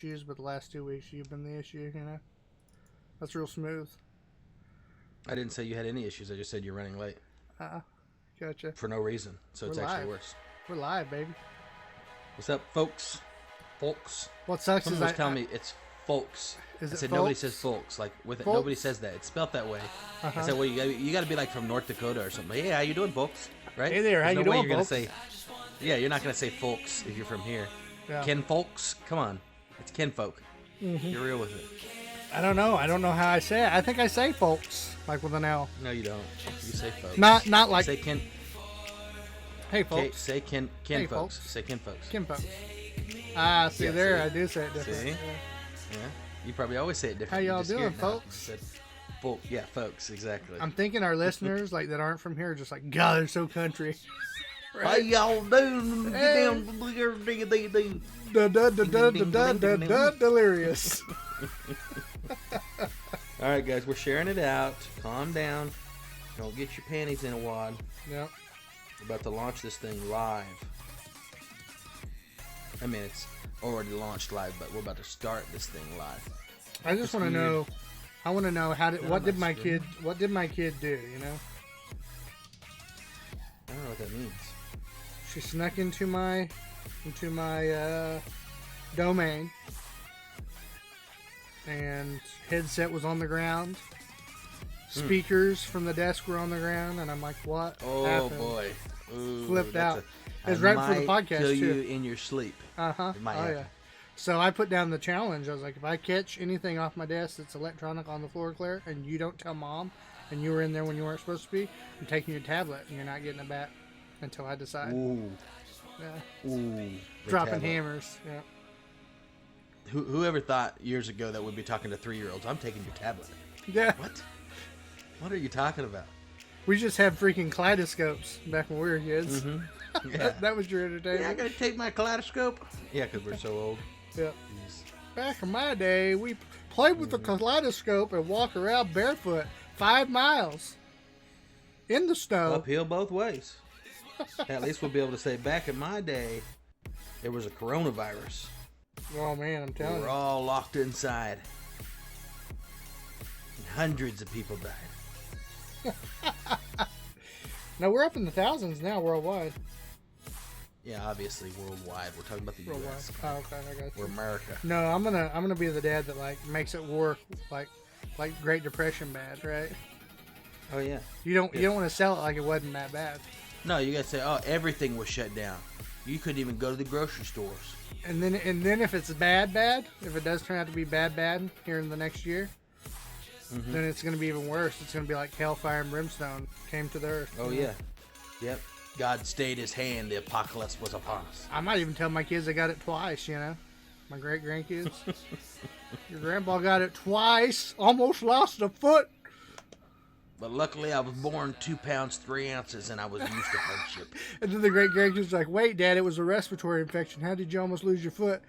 issues, but the last 2 weeks you've been the issue, you know? That's real smooth. I didn't say you had any issues. I just said you're running late. Gotcha. For no reason. So it's actually worse. We're live, baby. What's up, folks? Folks. What sucks Someone is was telling me it's folks. Is I it said folks? nobody says folks. Like with it, Folks? nobody says that. It's spelt that way. I said, well, you got to be like from North Dakota or something. Hey, how you doing, folks? Right? Hey there, how There's you no way doing, you're folks? Gonna say, yeah, you're not gonna say folks if you're from here. Yeah. Ken folks, come on, it's kin folk. Mm-hmm. You're real with it. I don't know. I don't know how I say it. I think I say folks, like with an L. No, you don't. You say folks. Not like. Say kin. Hey, folks. Say kin Hey, folks. folks. Say kin folks. Kim folks. See Yeah, there, see? I do say it different. See? Yeah. Yeah. You probably always say it different. How y'all You just doing, hear it now. folks? You said yeah, folks, exactly. I'm thinking our listeners, like that aren't from here, are just like, God, they're so country. How y'all doing? Hey. Delirious. All right, guys, we're sharing it out. Calm down. Don't get your panties in a wad. Yep. We're about to launch this thing live. I mean, it's already launched live, but we're about to start this thing live. I just want to know. I want to know what did my kid do? You know. I don't know what that means. She snuck into my domain, and headset was on the ground. Speakers from the desk were on the ground, and I'm like, "What happened?" Boy! Ooh, Flipped out. It was I right before the might podcast kill too. you in your sleep. Oh It might happen. yeah. So I put down the challenge. I was like, if I catch anything off my desk that's electronic on the floor, Claire, and you don't tell Mom, and you were in there when you weren't supposed to be, I'm taking your tablet, and you're not getting it back until I decide. Ooh. Yeah. Ooh. the Dropping tablet. hammers. Yeah. Whoever thought years ago that we'd be talking to 3-year-olds? I'm taking your tablet. Yeah. What? What are you talking about? We just had freaking kaleidoscopes back when we were kids. Mm-hmm. Yeah. That was your entertainment. Yeah, I gotta take my kaleidoscope. Yeah, because we're so old. Yeah. Jeez. Back in my day, we played with the kaleidoscope and walk around barefoot 5 miles in the snow. Uphill both ways. At least we'll be able to say, back in my day, there was a coronavirus. Oh man, I'm We telling were you. all locked inside. And hundreds of people died. Now we're up in the thousands now worldwide. Yeah, obviously worldwide. We're talking about the Worldwide. U.S. Oh, okay, I got you. We're America. No, I'm gonna be the dad that like makes it work like Great Depression bad, right? Oh yeah. You don't want to sell it like it wasn't that bad. No, you gotta say, oh, everything was shut down. You couldn't even go to the grocery stores. And then if it's bad, if it does turn out to be bad here in the next year, then it's gonna be even worse. It's gonna be like hellfire and brimstone came to the earth. Oh you know? yeah. Yep. God stayed his hand. The apocalypse was upon us. I might even tell my kids I got it twice. You know, my great grandkids. Your grandpa got it twice. Almost lost a foot. But luckily, I was born 2 pounds 3 ounces, and I was used to hardship. And then the great grandkids like, wait, Dad, it was a respiratory infection. How did you almost lose your foot?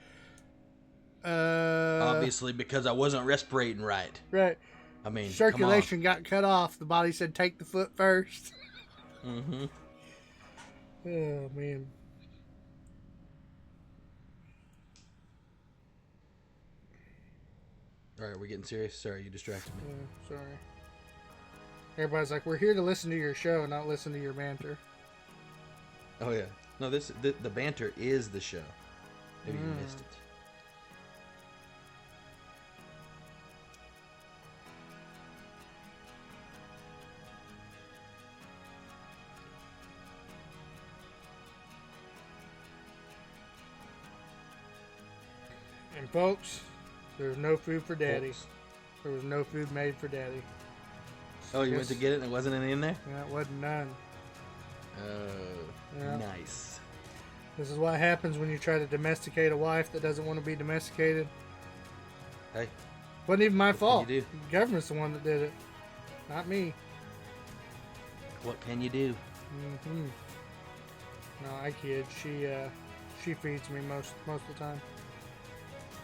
Obviously, because I wasn't respirating right. Right. I mean, Circulation got cut off. The body said, take the foot first. Mm-hmm. Oh, man. All right, we're getting serious. Sorry, you distracted me. Sorry. Everybody's like, we're here to listen to your show, not listen to your banter. Oh yeah. No, the banter is the show. Maybe you missed it. And folks, there was no food for Daddy. Folks. There was no food made for Daddy. Oh, you went to get it and there wasn't any in there? Yeah, it wasn't none. Oh, Yeah. nice. This is what happens when you try to domesticate a wife that doesn't want to be domesticated. Hey, Wasn't even my fault. you do? The government's the one that did it, not me. what can you do? Mm-hmm. No, I kid. She feeds me most of the time.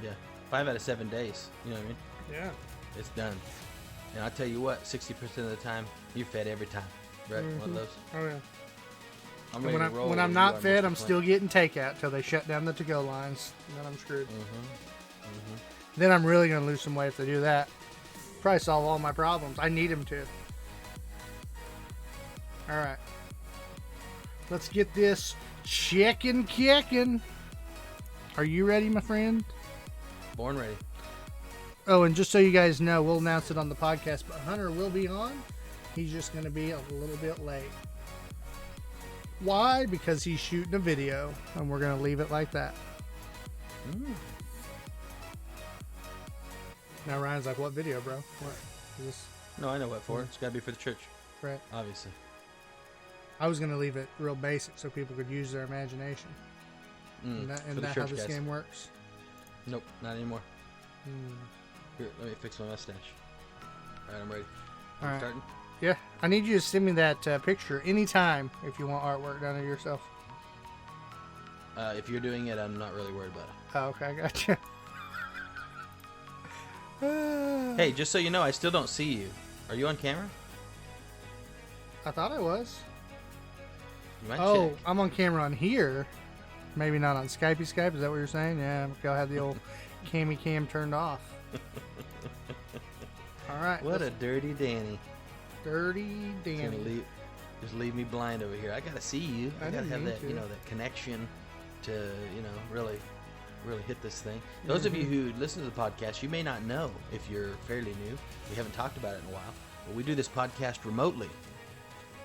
Yeah, 5 out of 7 days. You know what I mean? Yeah. It's done. And I'll tell you what, 60% of the time, you're fed every time. Right? One of those? Oh yeah. I'm And ready to roll when I'm you not are, fed, Mr. I'm Flint. still getting takeout till they shut down the to-go lines. And then I'm screwed. Then I'm really going to lose some weight if I do that. Probably solve all my problems. I need him to. All right. Let's get this chicken kicking. Are you ready, my friend? Born ready. Oh, and just so you guys know, we'll announce it on the podcast, but Hunter will be on. He's just going to be a little bit late. Why? Because he's shooting a video, and we're going to leave it like that. Now Ryan's like, what video, bro? What is this? No, I know what for. It's got to be for the church. Right. Obviously. I was going to leave it real basic so people could use their imagination. Isn't that how this game works? Nope, not anymore. Here, let me fix my mustache. All right, I'm ready. All right. Starting? Yeah, I need you to send me that picture anytime if you want artwork done of yourself. If you're doing it, I'm not really worried about it. Oh, okay, I got you. Hey, just so you know, I still don't see you. Are you on camera? I thought I was. You might Oh, check. I'm on camera on here. Maybe not on Skype. Is that what you're saying? Yeah, I'll have the old cam turned off. All right. What a dirty Danny. Dirty Danny. Just leave me blind over here. I gotta see you. I gotta have that, that connection to, really hit this thing. Those of you who listen to the podcast, you may not know if you're fairly new. We haven't talked about it in a while. But we do this podcast remotely.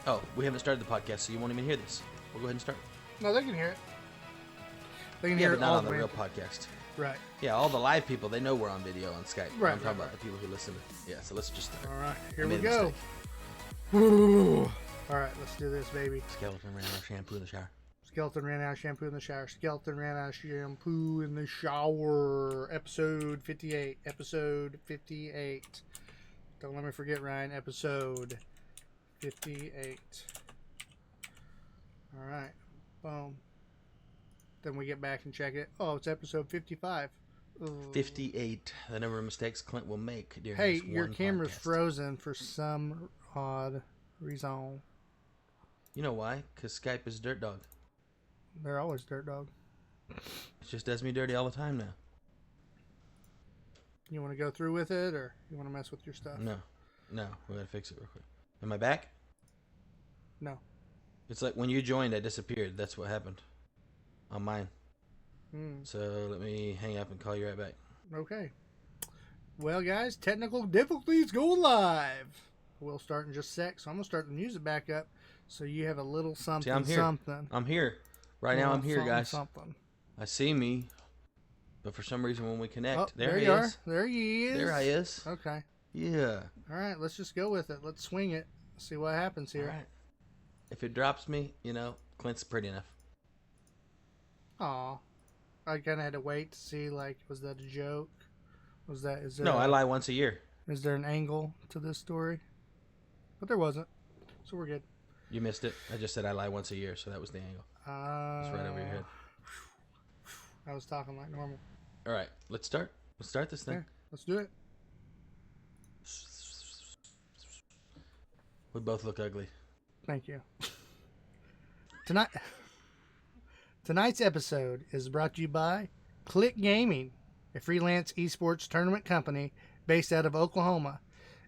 Oh, we haven't started the podcast, so you won't even hear this. We'll go ahead and start. No, they can hear it. They can Yeah, hear but it not all on the the way. real podcast. Right. Yeah, all the live people, they know we're on video on Skype. Right, I'm talking right, about the people who listen to. Yeah, so let's just start. All right, here I we made a go. mistake. Ooh. All right, let's do this, baby. Skeleton ran out of shampoo in the shower. Skeleton ran out of shampoo in the shower. Skeleton ran out of shampoo in the shower. Episode 58. Episode 58. Don't let me forget, Ryan. Episode 58. All right. Boom. Then we get back and check it. Oh, it's episode 55. Ugh. 58. The number of mistakes Clint will make during Hey, this your one camera's podcast. frozen for some odd reason. You know why? Because Skype is dirt dog. They're always dirt dog. It just does me dirty all the time now. You want to go through with it, or you want to mess with your stuff? No, we gotta fix it real quick. Am I back? No. It's like when you joined, I disappeared. That's what happened on mine. Hmm. So let me hang up and call you right back. Okay. Well, guys, technical difficulties go live. We'll start in just a sec. So I'm going to start the music back up so you have a little something. See, I'm here. Something. I'm here. Right now I'm here, Something, guys. Something. I see me, but for some reason when we connect, Oh, there he you are. is. There he is. There I is. Okay. Yeah. All right, let's just go with it. Let's swing it. See what happens here. All right. If it drops me, Clint's pretty enough. Aw. I kind of had to wait to see, was that a joke? Is there No, I lie once a year. Is there an angle to this story? But there wasn't. So we're good. You missed it. I just said I lie once a year, so that was the angle. It's right over your head. I was talking like normal. All right, let's start. Let's start this thing. Yeah, let's do it. We both look ugly. Thank you. Tonight's episode is brought to you by Click Gaming, a freelance esports tournament company based out of Oklahoma.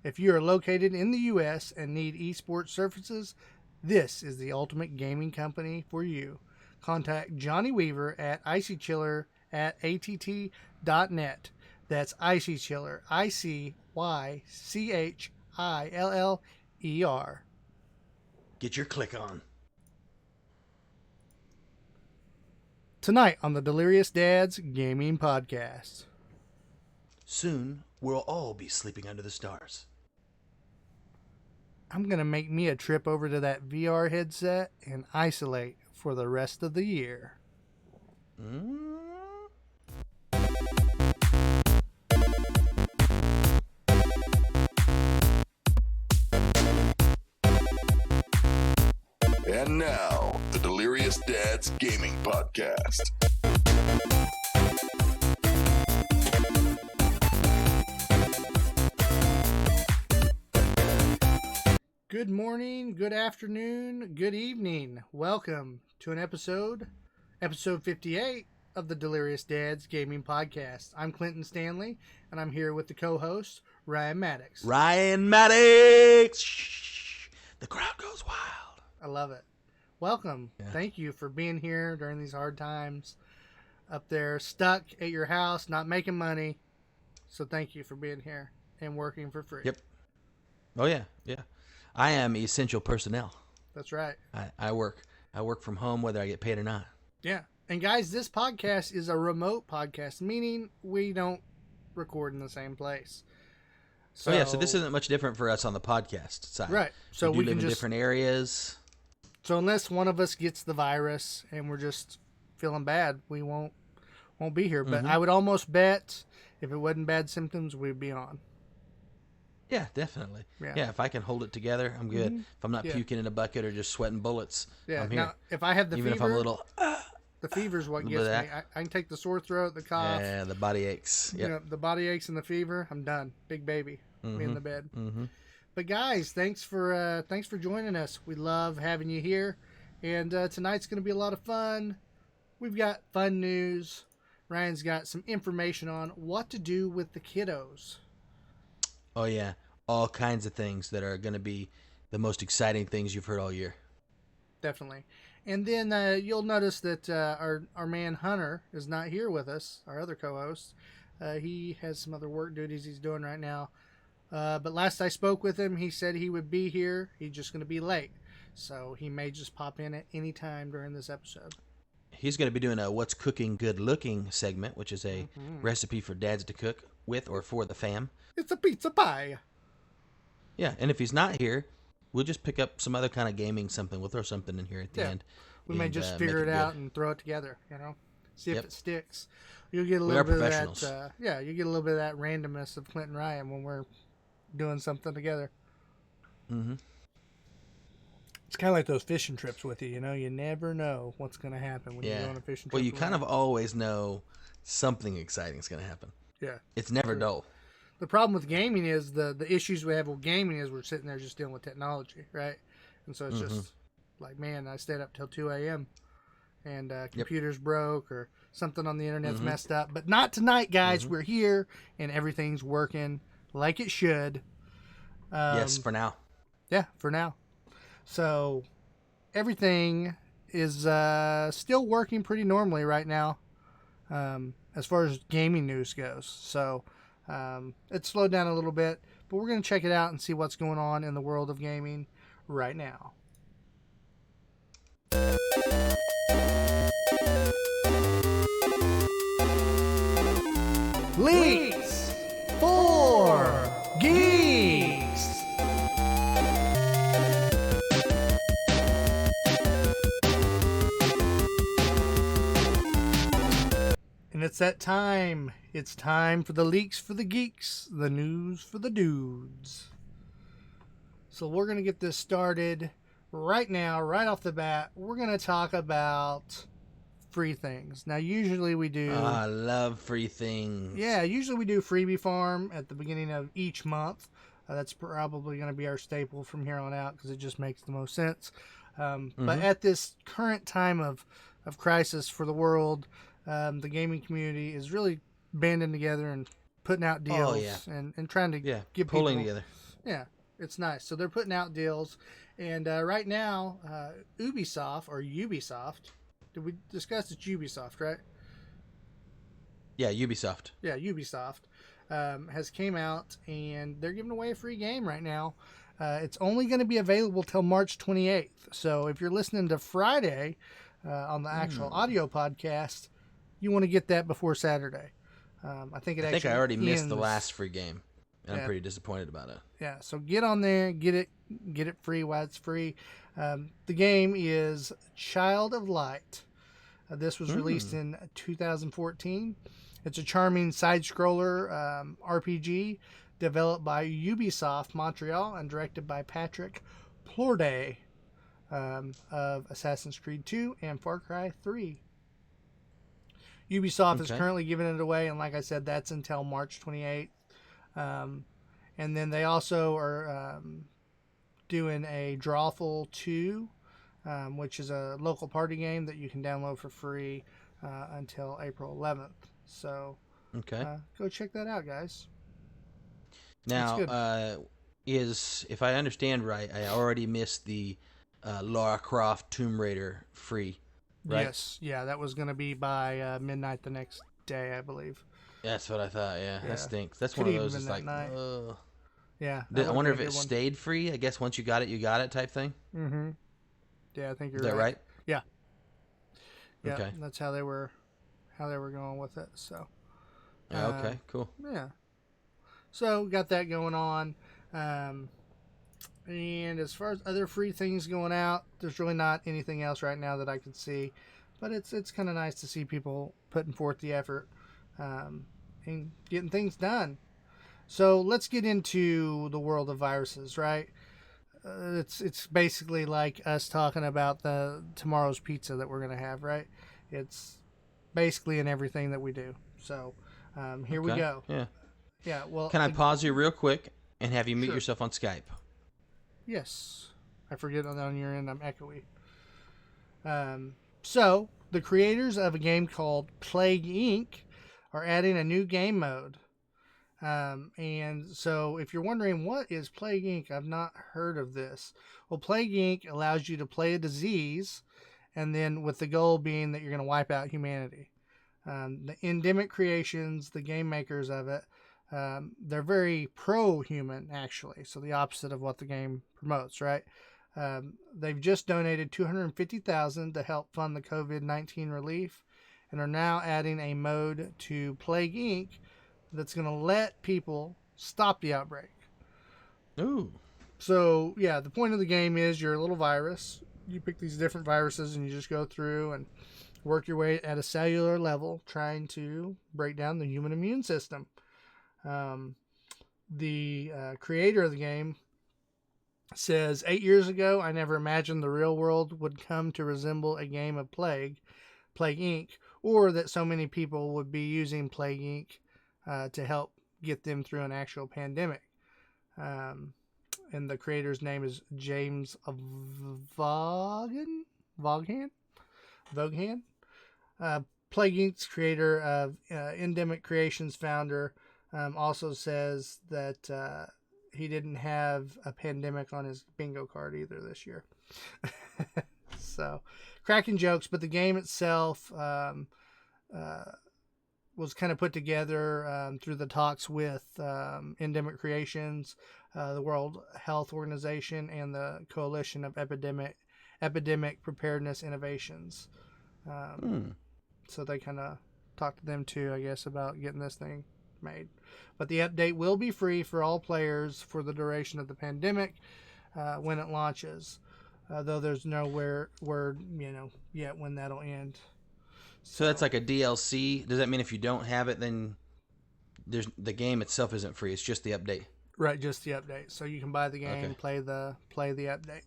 If you are located in the U.S. and need esports services, this is the ultimate gaming company for you. Contact Johnny Weaver at icychiller@att.net. That's icychiller, ICYCHILLER. Get your click on. Tonight on the Delirious Dads Gaming Podcast. Soon, we'll all be sleeping under the stars. I'm going to make me a trip over to that VR headset and isolate for the rest of the year. And now, the Delirious Dads Gaming Podcast. Good morning, good afternoon, good evening. Welcome to episode 58 of the Delirious Dads Gaming Podcast. I'm Clinton Stanley, and I'm here with the co-host, Ryan Maddox. Ryan Maddox! Shh. The crowd goes wild. I love it. Welcome. Yeah. Thank you for being here during these hard times. Up there, stuck at your house, not making money. So thank you for being here and working for free. Yep. Oh, yeah. Yeah. I am essential personnel. That's right. I work from home whether I get paid or not. Yeah. And guys, this podcast is a remote podcast, meaning we don't record in the same place. So so this isn't much different for us on the podcast side. Right. So we live can in different areas. So unless one of us gets the virus and we're just feeling bad, we won't be here. But I would almost bet if it wasn't bad symptoms, we'd be on. Yeah, definitely. Yeah, if I can hold it together, I'm good. If I'm not puking in a bucket or just sweating bullets, I'm here. Now, if I have the even fever, if I'm a little, the fever's what gets me. I can take the sore throat, the cough. Yeah, the body aches. Yep. You know, the body aches and the fever. I'm done. Big baby. Me in the bed. But guys, thanks for joining us. We love having you here, and tonight's going to be a lot of fun. We've got fun news. Ryan's got some information on what to do with the kiddos. Oh, yeah. All kinds of things that are going to be the most exciting things you've heard all year. Definitely. And then you'll notice that our man Hunter is not here with us, our other co-host. He has some other work duties he's doing right now. But last I spoke with him, he said he would be here. He's just going to be late. So he may just pop in at any time during this episode. He's going to be doing a What's Cooking Good Looking segment, which is a recipe for dads to cook with or for the fam. It's a pizza pie. Yeah, and if he's not here, we'll just pick up some other kind of gaming something. We'll throw something in here at the end. We may just figure it out and throw it together, see if it sticks. You'll get a little bit of that. You get a little bit of that randomness of Clint and Ryan when we're doing something together. It's kind of like those fishing trips with you. You never know what's going to happen when you go on a fishing trip. Well, you kind of always know something exciting is going to happen. Yeah, it's never dull. The problem with gaming is the issues we have with gaming is we're sitting there just dealing with technology, right? And so it's just like, man, I stayed up till 2 a.m. and computer's broke or something on the internet's messed up. But not tonight, guys. We're here and everything's working like it should. Yes, for now. Yeah, for now. So everything is still working pretty normally right now as far as gaming news goes. So it's slowed down a little bit, but we're going to check it out and see what's going on in the world of gaming right now. Leaks for Geeks. And it's that time. It's time for the leaks for the geeks, the news for the dudes. So we're going to get this started right now, right off the bat. We're going to talk about free things. Now, usually we do... I love free things. Yeah, usually we do Freebie Farm at the beginning of each month. That's probably going to be our staple from here on out because it just makes the most sense. But at this current time of crisis for the world... the gaming community is really banding together and putting out deals and trying to get pulling people together. Yeah, it's nice. So they're putting out deals. And right now, Ubisoft, did we discuss it's Ubisoft, right? Yeah, Ubisoft. Yeah, Ubisoft has came out and they're giving away a free game right now. It's only going to be available till March 28th. So if you're listening to Friday on the actual audio podcast, you want to get that before Saturday. I think I already missed the last free game, and I'm pretty disappointed about it. Yeah, so get on there, get it free while it's free. The game is Child of Light. This was released in 2014. It's a charming side-scroller RPG developed by Ubisoft Montreal and directed by Patrick Plorde of Assassin's Creed 2 and Far Cry 3. Ubisoft is currently giving it away, and like I said, that's until March 28th. And then they also are doing a Drawful 2, which is a local party game that you can download for free until April 11th. So Okay. go check that out, guys. Now, if I understand right, I already missed the Lara Croft Tomb Raider free, right? Yes, yeah, that was going to be by midnight the next day, I believe. That's what I thought. Yeah, that stinks. That's Could one of even those. been It's that like, night. ugh. Yeah. I wonder if it stayed free. I guess once you got it type thing. Mm-hmm. Yeah, I think you're Is that right? Yeah. Yeah. Okay. That's how they were going with it. So. Yeah, okay. Cool. Yeah. So got that going on. And as far as other free things going out, there's really not anything else right now that I can see. But it's kind of nice to see people putting forth the effort and getting things done. So let's get into the world of viruses, right? It's basically like us talking about the tomorrow's pizza that we're going to have, right? It's basically in everything that we do. So here we go. Yeah. Yeah. Well, can I pause you real quick and have you mute yourself on Skype? Yes. I forget on your end I'm echoey. So the creators of a game called Plague Inc. are adding a new game mode. And so if you're wondering what is Plague Inc., I've not heard of this. Well, Plague Inc. allows you to play a disease, and then with the goal being that you're going to wipe out humanity. The Endemic Creations, the game makers of it, they're very pro-human, actually. So the opposite of what the game promotes, right? They've just donated $250,000 to help fund the COVID-19 relief, and are now adding a mode to Plague Inc. that's going to let people stop the outbreak. Ooh. So, yeah, the point of the game is you're a little virus. You pick these different viruses and you just go through and work your way at a cellular level trying to break down the human immune system. The creator of the game says, 8 years ago, I never imagined the real world would come to resemble a game of Plague Inc., or that so many people would be using Plague Inc. To help get them through an actual pandemic. And the creator's name is James Vaughan? Plague Inc.'s creator of Endemic Creations founder also says that he didn't have a pandemic on his bingo card either this year. So, cracking jokes, but the game itself was kind of put together through the talks with Endemic Creations, the World Health Organization, and the Coalition of Epidemic Preparedness Innovations. So they kind of talked to them too, I guess, about getting this thing made. But the update will be free for all players for the duration of the pandemic when it launches, though there's no word, yet when that'll end. So that's like a DLC. Does that mean if you don't have it, then the game itself isn't free? It's just the update. Right, just the update. So you can buy the game, play the update,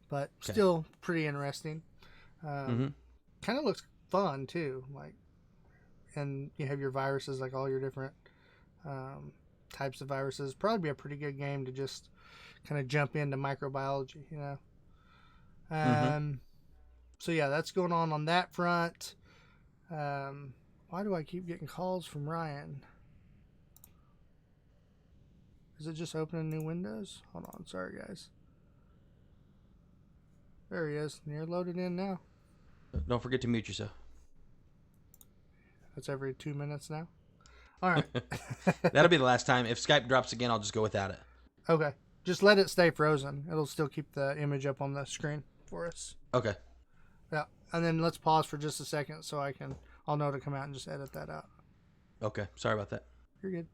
but still pretty interesting. Kind of looks fun too, like, and you have your viruses, like all your different types of viruses. Probably be a pretty good game to just kind of jump into microbiology, So yeah, that's going on that front. Why do I keep getting calls from Ryan? Is it just opening new windows? Hold on, sorry guys. There he is. You're loaded in now. Don't forget to mute yourself. That's every 2 minutes now. All right. That'll be the last time. If Skype drops again, I'll just go without it. Okay. Just let it stay frozen. It'll still keep the image up on the screen for us. Okay. Yeah. And then let's pause for just a second so I'll know to come out and just edit that out. Okay. Sorry about that. You're good.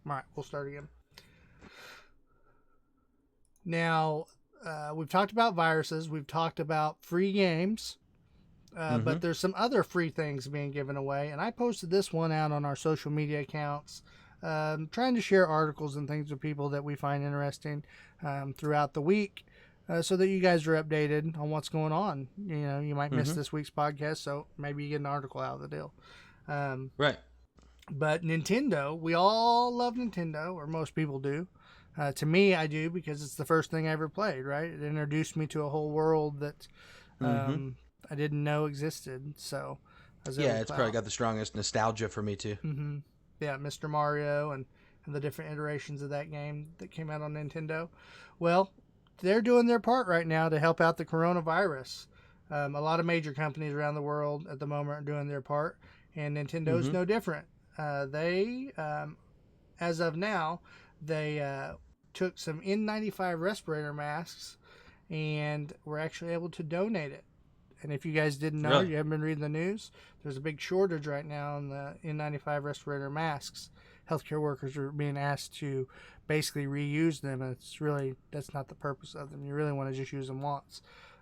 All right. We'll start again. Now, we've talked about viruses. We've talked about free games. But there's some other free things being given away. And I posted this one out on our social media accounts, trying to share articles and things with people that we find interesting throughout the week, so that you guys are updated on what's going on. You might miss this week's podcast, so maybe you get an article out of the deal. Right. But Nintendo, we all love Nintendo, or most people do. To me, I do, because it's the first thing I ever played, right? It introduced me to a whole world that I didn't know existed. So I was it's probably got the strongest nostalgia for me too. Yeah, Mr. Mario and the different iterations of that game that came out on Nintendo. Well, they're doing their part right now to help out the coronavirus. A lot of major companies around the world at the moment are doing their part, and Nintendo's no different. They, as of now, they took some N95 respirator masks and were actually able to donate it. And if you guys didn't know, Really? you haven't been reading the news, there's a big shortage right now in the N95 respirator masks. Healthcare workers are being asked to basically reuse them, and that's not the purpose of them. You really want to just use them once.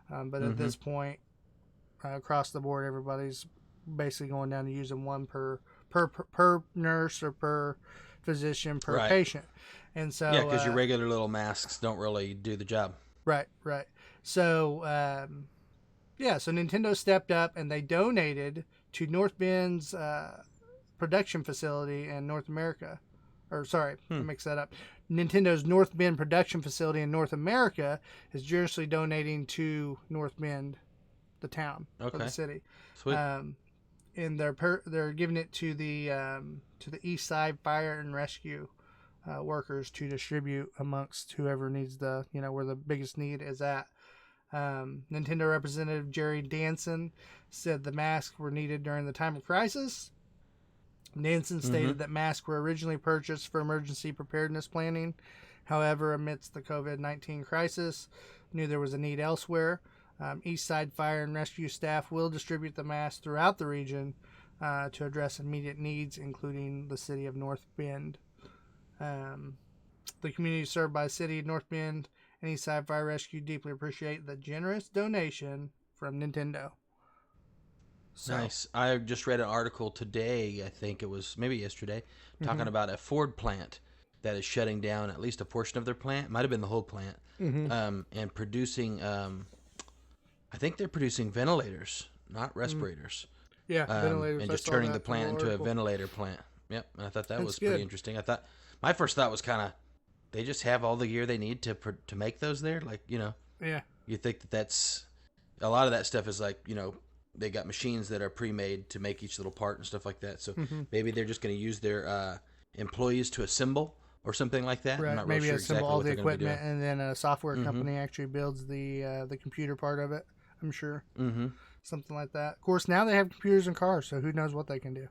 But at this point, across the board, everybody's basically going down to using one per nurse or per physician per patient. And so because your regular little masks don't really do the job. Right. So so Nintendo stepped up and they donated to North Bend's production facility in North America. I mixed that up. Nintendo's North Bend production facility in North America is generously donating to North Bend, the town or the city. Sweet. And they're giving it to the East Side Fire and Rescue workers to distribute amongst whoever needs where the biggest need is at. Nintendo representative Jerry Danson said the masks were needed during the time of crisis. Danson stated that masks were originally purchased for emergency preparedness planning. However, amidst the COVID-19 crisis, knew there was a need elsewhere. East Side Fire and Rescue staff will distribute the masks throughout the region to address immediate needs, including the city of North Bend. The community served by the city of North Bend and East Side Fire Rescue deeply appreciate the generous donation from Nintendo. So. Nice. I just read an article today, I think it was maybe yesterday, talking about a Ford plant that is shutting down at least a portion of their plant. It might have been the whole plant. And producing, I think they're producing ventilators, not respirators. Yeah, ventilators. And just turning the plant into a ventilator plant. Yep. And I thought that was pretty interesting. My first thought was kind of, they just have all the gear they need to make those there. Like, Yeah. You think that's, a lot of that stuff is like, they got machines that are pre-made to make each little part and stuff like that. So maybe they're just going to use their employees to assemble or something like that. Right. I'm not Maybe really sure assemble exactly all what the they're going to be equipment, doing. and then a software company actually builds the computer part of it. I'm sure. Something like that. Of course, now they have computers in cars, so who knows what they can do.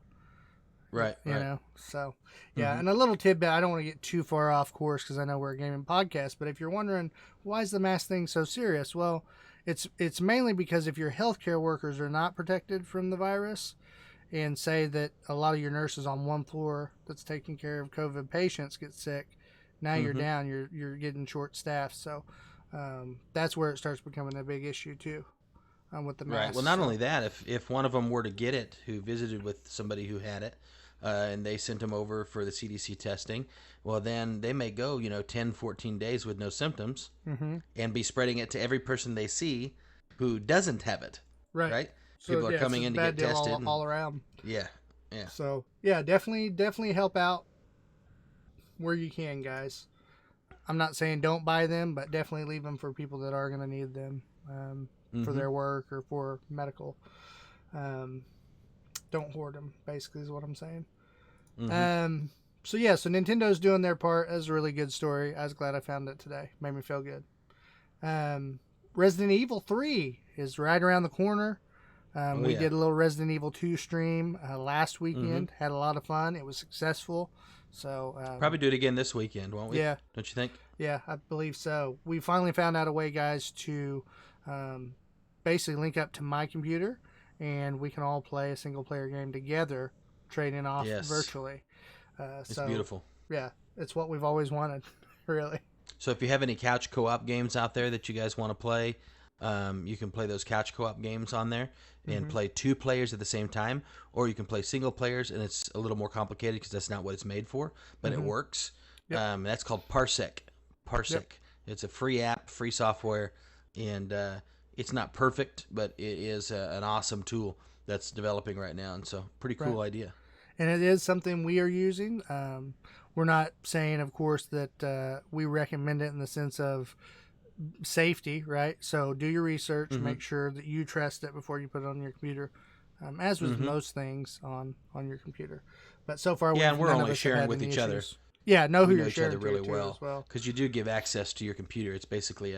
Right. You know. So yeah, and a little tidbit. I don't want to get too far off course because I know we're a gaming podcast. But if you're wondering why is the mask thing so serious, well, it's mainly because if your healthcare workers are not protected from the virus, and say that a lot of your nurses on one floor that's taking care of COVID patients get sick, now you're down. You're getting short staffed. So that's where it starts becoming a big issue too. With the mask. Right. Well, not only that, if one of them were to get it, who visited with somebody who had it, and they sent them over for the CDC testing, well, then they may go, 10, 14 days with no symptoms and be spreading it to every person they see who doesn't have it. Right? So, people are coming in to get tested. All around. Yeah. So, yeah, definitely help out where you can, guys. I'm not saying don't buy them, but definitely leave them for people that are going to need them. For their work or for medical. Don't hoard them, basically, is what I'm saying. So Nintendo's doing their part. That's a really good story. I was glad I found it today. Made me feel good. Resident Evil 3 is right around the corner. We did a little Resident Evil 2 stream last weekend. Had a lot of fun. It was successful. So probably do it again this weekend, won't we? Yeah. Don't you think? Yeah, I believe so. We finally found out a way, guys, to basically link up to my computer, and we can all play a single-player game together, trading off virtually. It's beautiful. Yeah, it's what we've always wanted, really. So if you have any couch co-op games out there that you guys want to play, you can play those couch co-op games on there and play 2 players at the same time, or you can play single players, and it's a little more complicated because that's not what it's made for, but it works. Yep. That's called Parsec. Yep. It's a free app, free software, and it's not perfect, but it is an awesome tool that's developing right now, and so pretty cool idea. And it is something we are using. We're not saying, of course, that we recommend it in the sense of safety, right? So do your research, make sure that you trust it before you put it on your computer, as with most things on your computer. But so far, and we're only sharing with each other. Yeah, know who we know you're each sharing other really well. Because you do give access to your computer. It's basically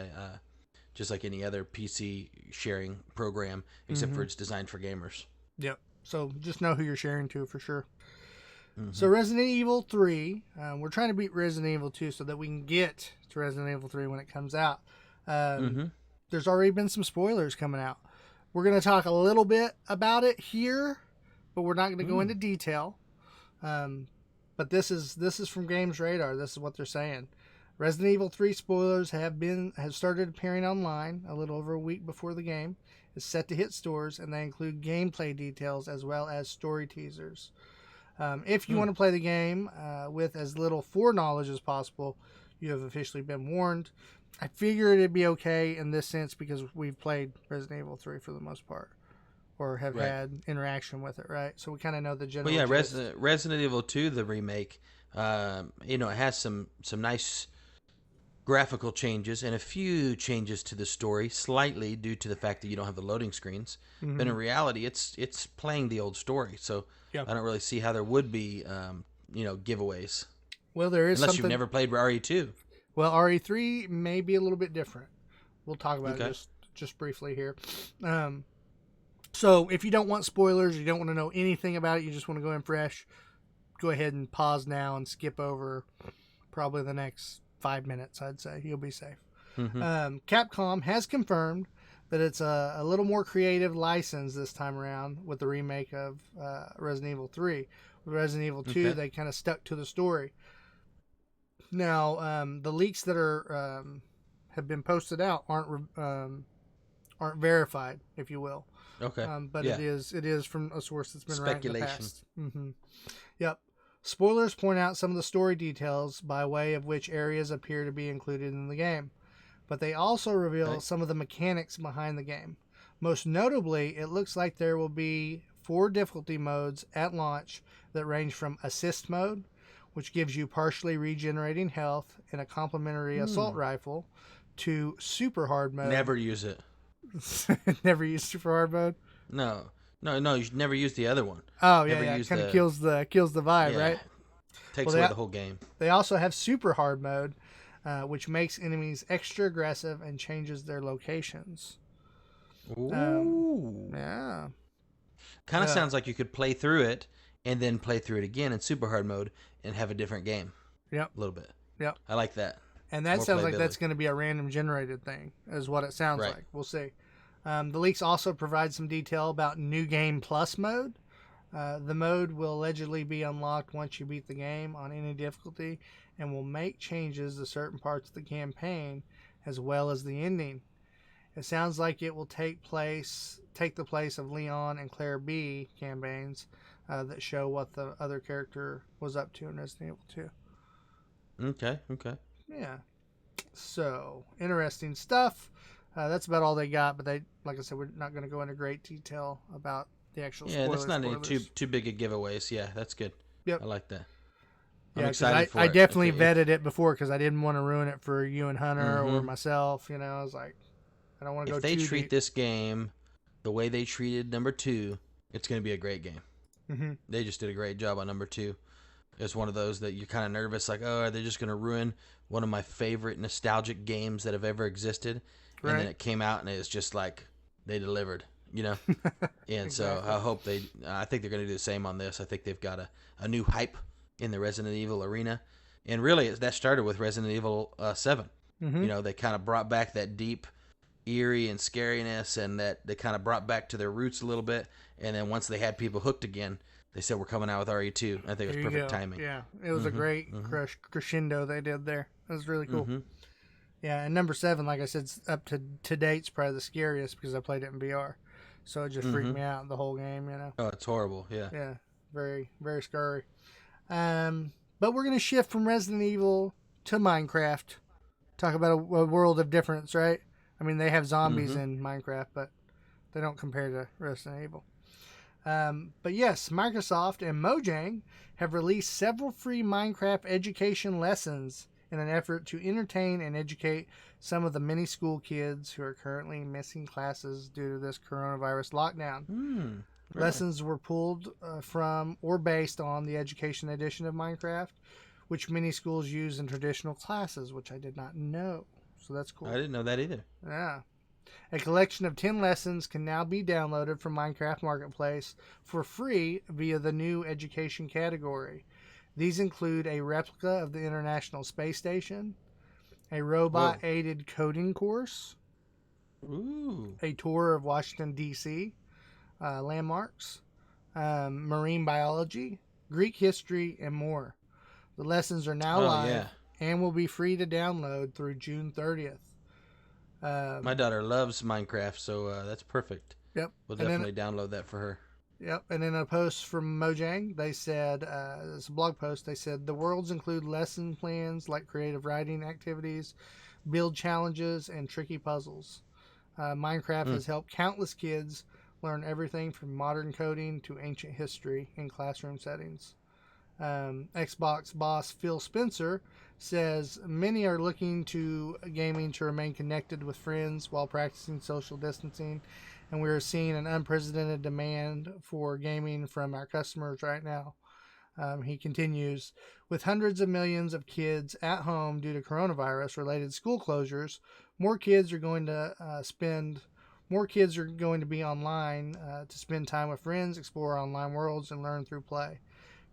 just like any other PC sharing program, except for it's designed for gamers. Yep. So just know who you're sharing to for sure. So Resident Evil 3, we're trying to beat Resident Evil 2 so that we can get to Resident Evil 3 when it comes out. There's already been some spoilers coming out. We're going to talk a little bit about it here, but we're not going to go into detail. But this is from Games Radar. This is what they're saying. Resident Evil 3 spoilers have started appearing online a little over a week before the game is set to hit stores, and they include gameplay details as well as story teasers. If you want to play the game with as little foreknowledge as possible, you have officially been warned. I figured it'd be okay in this sense because we've played Resident Evil 3 for the most part, or have had interaction with it, right? So we kind of know the general. Well, yeah, Resident Evil 2, the remake, it has some nice graphical changes and a few changes to the story, slightly due to the fact that you don't have the loading screens. But in reality, it's playing the old story, so I don't really see how there would be, giveaways. Well, there is unless you've never played RE2. Well, RE3 may be a little bit different. We'll talk about it just briefly here. So if you don't want spoilers, you don't want to know anything about it, you just want to go in fresh, go ahead and pause now and skip over probably the next 5 minutes, I'd say. You'll be safe. Capcom has confirmed that it's a little more creative license this time around with the remake of Resident Evil 3. With Resident Evil 2, they kind of stuck to the story. Now, the leaks that have been posted out aren't verified, if you will. Okay. But it is from a source that's been right in the past. Yep. Spoilers point out some of the story details by way of which areas appear to be included in the game, but they also reveal some of the mechanics behind the game. Most notably, it looks like there will be 4 difficulty modes at launch that range from assist mode, which gives you partially regenerating health and a complementary assault rifle, to super hard mode. Never use it. Never use super hard mode? No. You should never use the other one. Oh, yeah, it kind of kills the vibe, right? Takes away the whole game. They also have super hard mode, which makes enemies extra aggressive and changes their locations. Ooh. Yeah. Kind of sounds like you could play through it and then play through it again in super hard mode and have a different game. Yep. A little bit. Yep. I like that. And that sounds like that's going to be a random generated thing, is what it sounds like. We'll see. The leaks also provide some detail about New Game Plus mode. The mode will allegedly be unlocked once you beat the game on any difficulty and will make changes to certain parts of the campaign as well as the ending. It sounds like it will take the place of Leon and Claire B campaigns that show what the other character was up to in Resident Evil 2. Okay. Yeah. So, interesting stuff. That's about all they got, but like I said, we're not going to go into great detail about the actual spoilers. Yeah, that's not any too big of giveaways. Yeah, that's good. Yep. I like that. I'm excited for it. I definitely vetted it before because I didn't want to ruin it for you and Hunter or myself. I was like, I don't want to go too deep. If they treat this game the way they treated number 2, it's going to be a great game. They just did a great job on number 2. It's one of those that you're kind of nervous, like, oh, are they just going to ruin one of my favorite nostalgic games that have ever existed? Right. And then it came out, and it's just like they delivered, And exactly. So I think they're going to do the same on this. I think they've got a new hype in the Resident Evil arena. And really, that started with Resident Evil 7. They kind of brought back that deep, eerie and scariness, and that they kind of brought back to their roots a little bit. And then once they had people hooked again, they said we're coming out with RE2. I think it was perfect timing. Yeah, it was a great crescendo they did there. It was really cool. Yeah, and number 7, like I said, up to date's probably the scariest because I played it in VR. So it just freaked me out the whole game, Oh, it's horrible, yeah. Yeah, very, very scary. But we're going to shift from Resident Evil to Minecraft. Talk about a world of difference, right? I mean, they have zombies in Minecraft, but they don't compare to Resident Evil. But yes, Microsoft and Mojang have released several free Minecraft education lessons in an effort to entertain and educate some of the many school kids who are currently missing classes due to this coronavirus lockdown. Really? Lessons were pulled from or based on the education edition of Minecraft, which many schools use in traditional classes, which I did not know. So that's cool. I didn't know that either. Yeah. A collection of 10 lessons can now be downloaded from Minecraft Marketplace for free via the new education category. These include a replica of the International Space Station, a robot-aided coding course, a tour of Washington, D.C., landmarks, marine biology, Greek history, and more. The lessons are now live and will be free to download through June 30th. My daughter loves Minecraft, so that's perfect. Yep. We'll definitely download that for her. Yep. And in a post from Mojang, they said, it's a blog post, they said, the worlds include lesson plans like creative writing activities, build challenges, and tricky puzzles. Minecraft has helped countless kids learn everything from modern coding to ancient history in classroom settings. Xbox boss Phil Spencer says many are looking to gaming to remain connected with friends while practicing social distancing, and we are seeing an unprecedented demand for gaming from our customers right now. He continues, with hundreds of millions of kids at home due to coronavirus related school closures, more kids are going to be online to spend time with friends, explore online worlds, and learn through play.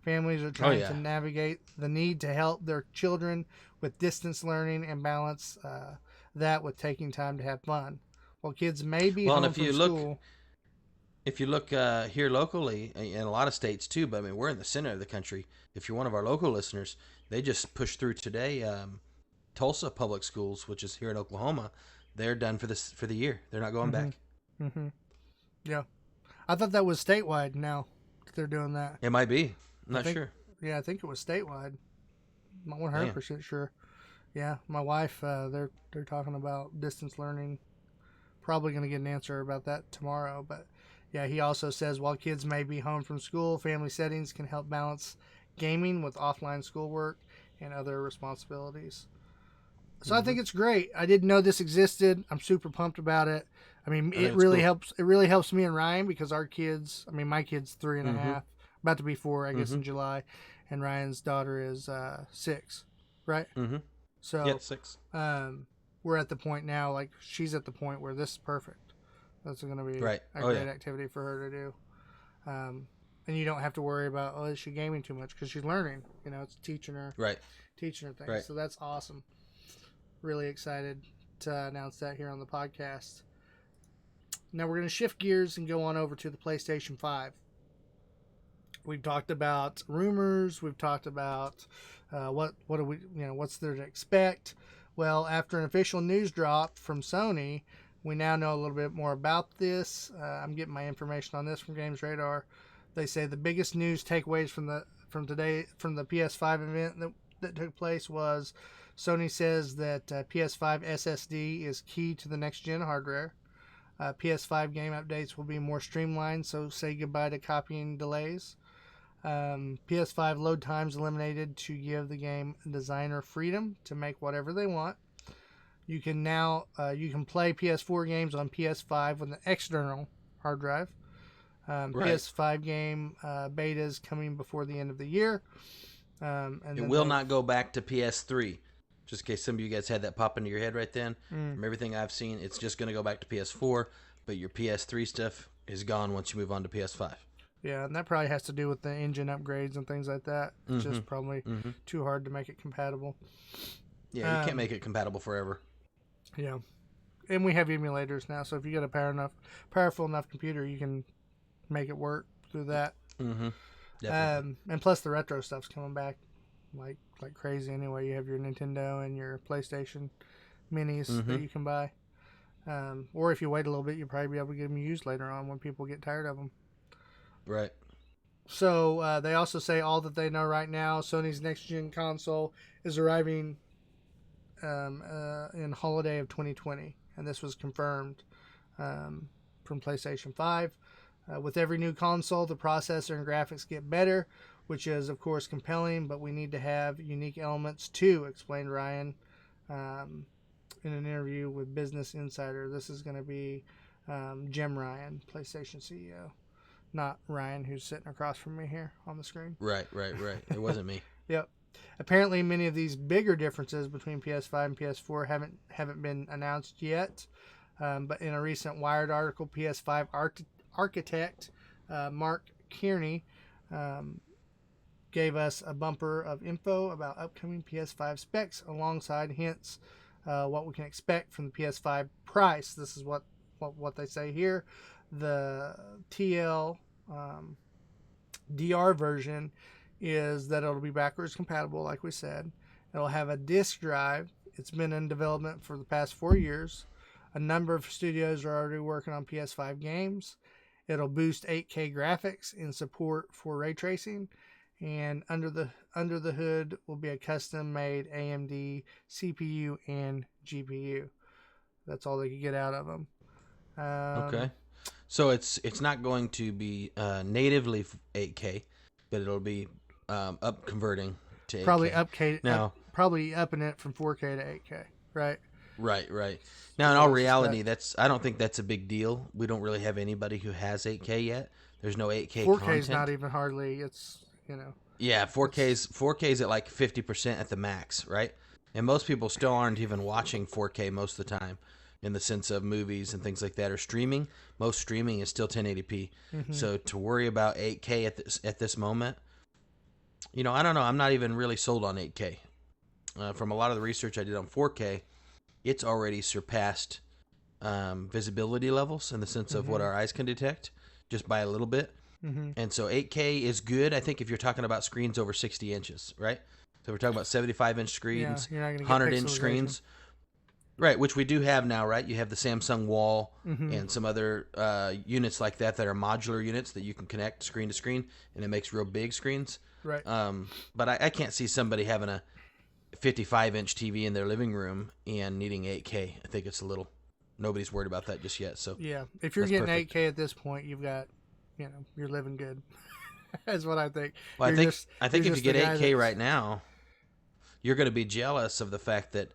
Families are trying to navigate the need to help their children with distance learning and balance that with taking time to have fun. While kids may be home from school. If you look here locally, in a lot of states too, but I mean, we're in the center of the country. If you're one of our local listeners, they just pushed through today. Tulsa Public Schools, which is here in Oklahoma, they're done for the year. They're not going back. Mm-hmm. Yeah. I thought that was statewide now that they're doing that. It might be. I'm not sure. Yeah, I think it was statewide. I'm not 100% sure. Yeah, my wife, they're talking about distance learning. Probably going to get an answer about that tomorrow. But yeah, he also says while kids may be home from school, family settings can help balance gaming with offline schoolwork and other responsibilities. So I think it's great. I didn't know this existed. I'm super pumped about it. I mean, it really helps. It really helps me and Ryan because our kids. I mean, my kid's 3.5, about to be 4, I guess, in July, and Ryan's daughter is 6, right? Mm-hmm. So 6. We're at the point now. Like she's at the point where this is perfect. That's going to be a great activity for her to do. And you don't have to worry about is she gaming too much because she's learning. You know, it's teaching her things. Right. So that's awesome. Really excited to announce that here on the podcast. Now we're going to shift gears and go on over to the PlayStation 5. We've talked about rumors. We've talked about what do we, what's there to expect. Well, after an official news drop from Sony, we now know a little bit more about this. I'm getting my information on this from Games Radar. They say the biggest news takeaways from the PS5 event that took place was Sony says that PS5 SSD is key to the next-gen hardware. PS5 game updates will be more streamlined, so say goodbye to copying delays. PS5 load times eliminated to give the game designer freedom to make whatever they want. You can now play PS4 games on PS5 with an external hard drive. PS5 game betas coming before the end of the year. And it will not go back to PS3. Just in case some of you guys had that pop into your head right then. From everything I've seen, it's just going to go back to PS4, but your PS3 stuff is gone once you move on to PS5. Yeah, and that probably has to do with the engine upgrades and things like that. It's just probably too hard to make it compatible. Yeah, you can't make it compatible forever. Yeah. And we have emulators now, so if you get a powerful enough computer, you can make it work through that. Definitely. And plus the retro stuff's coming back like crazy anyway. You have your Nintendo and your PlayStation minis that you can buy. Or if you wait a little bit, you'll probably be able to get them used later on when people get tired of them. Right. So they also say all that they know right now, Sony's next-gen console is arriving in holiday of 2020. And this was confirmed from PlayStation 5. With every new console, the processor and graphics get better, which is, of course, compelling, but we need to have unique elements too, explained Ryan in an interview with Business Insider. This is going to be Jim Ryan, PlayStation CEO, not Ryan, who's sitting across from me here on the screen. Right. It wasn't me. Yep. Apparently, many of these bigger differences between PS5 and PS4 haven't been announced yet. But in a recent Wired article, PS5 architect Mark Kearney gave us a bumper of info about upcoming PS5 specs, alongside hints what we can expect from the PS5 price. This is what they say here. The TL DR version is that it'll be backwards compatible, like we said. It'll have a disk drive. It's been in development for the past 4 years. A number of studios are already working on PS5 games. It'll boost 8K graphics in support for ray tracing, and under the hood will be a custom-made AMD CPU and GPU. That's all they could get out of them. Okay, so it's not going to be natively 8K, but it'll be up converting to 8K. Probably upping it from 4K to 8K, right? Right. Now, in all reality, I don't think that's a big deal. We don't really have anybody who has 8K yet. There's no 8K 4K content. is not even hardly. It's, Yeah, 4K's at like 50% at the max, right? And most people still aren't even watching 4K most of the time, in the sense of movies and things like that, or streaming. Most streaming is still 1080p. Mm-hmm. So to worry about 8K at this moment, I don't know. I'm not even really sold on 8K. From a lot of the research I did on 4K, it's already surpassed visibility levels in the sense of what our eyes can detect, just by a little bit. Mm-hmm. And so 8K is good, I think, if you're talking about screens over 60 inches, right? So we're talking about 75-inch screens, 100-inch screens. Right, which we do have now, right? You have the Samsung Wall and some other units like that are modular units that you can connect screen to screen, and it makes real big screens. Right. But I can't see somebody having a 55-inch TV in their living room and needing 8K. I think it's nobody's worried about that just yet. So yeah, if you're getting perfect. 8K at this point, you've got, you're living good. That's what I think. Well, I think if you get 8K right now, you're going to be jealous of the fact that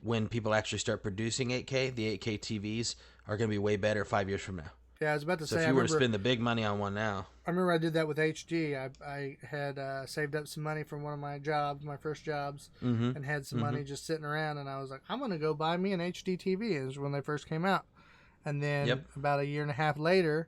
when people actually start producing 8K, the 8K TVs are going to be way better 5 years from now. Yeah, I was about to say. So if you were to spend the big money on one now. I remember I did that with HD. I had saved up some money from one of my jobs, my first jobs, and had some money just sitting around. And I was like, I'm going to go buy me an HD TV. It was when they first came out. And then about a year and a half later,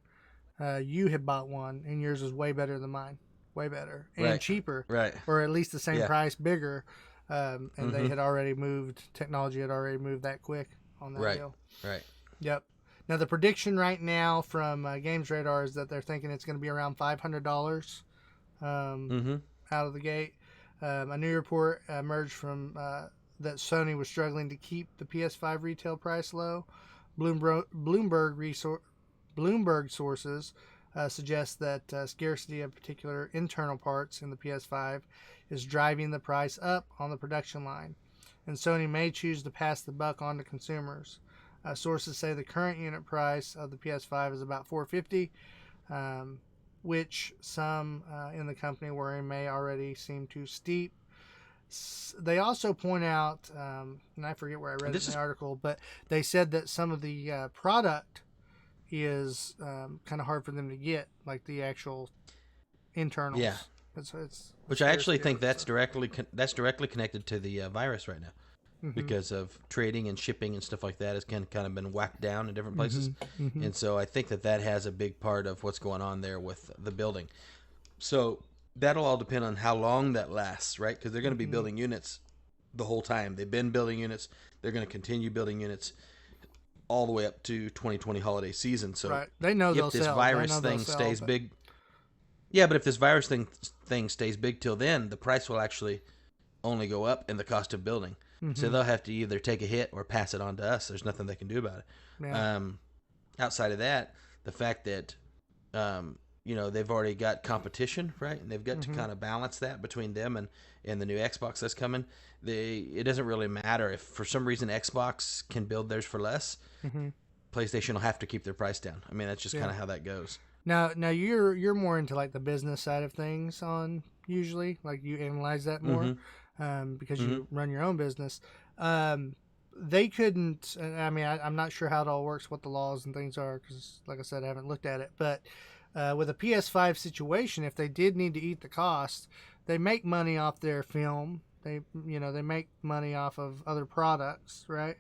you had bought one, and yours was way better than mine. Way better. And cheaper. Right. Or at least the same price, bigger. And they had already moved, technology had already moved that quick on that deal. Right. Yep. Now, the prediction right now from Games Radar is that they're thinking it's going to be around $500 out of the gate. A new report emerged from that Sony was struggling to keep the PS5 retail price low. Bloomberg sources suggest that scarcity of particular internal parts in the PS5 is driving the price up on the production line, and Sony may choose to pass the buck on to consumers. Sources say the current unit price of the PS5 is about $450, which some in the company worry may already seem too steep. They also point out, and I forget where I read it in the article, but they said that some of the product is kind of hard for them to get, like the actual internals. Yeah. Which I actually think that's directly connected to the virus right now. Because of trading and shipping and stuff like that has kind of been whacked down in different places. And so I think that has a big part of what's going on there with the building. So that'll all depend on how long that lasts, right? Because they're going to be building units the whole time. They've been building units. They're going to continue building units all the way up to 2020 holiday season. So they know if this virus thing stays big. Yeah, but if this virus thing stays big till then, the price will actually only go up in the cost of building. So they'll have to either take a hit or pass it on to us. There's nothing they can do about it. Yeah. Outside of that, the fact that they've already got competition, right? And they've got to kind of balance that between them and the new Xbox that's coming. It doesn't really matter if for some reason Xbox can build theirs for less. PlayStation will have to keep their price down. I mean, that's just kind of how that goes. Now you're more into like the business side of things on usually. Like you analyze that more because you run your own business. They couldn't. I mean, I'm not sure how it all works, what the laws and things are, because, like I said, I haven't looked at it. But with a PS5 situation, if they did need to eat the cost, they make money off their film. They make money off of other products, right?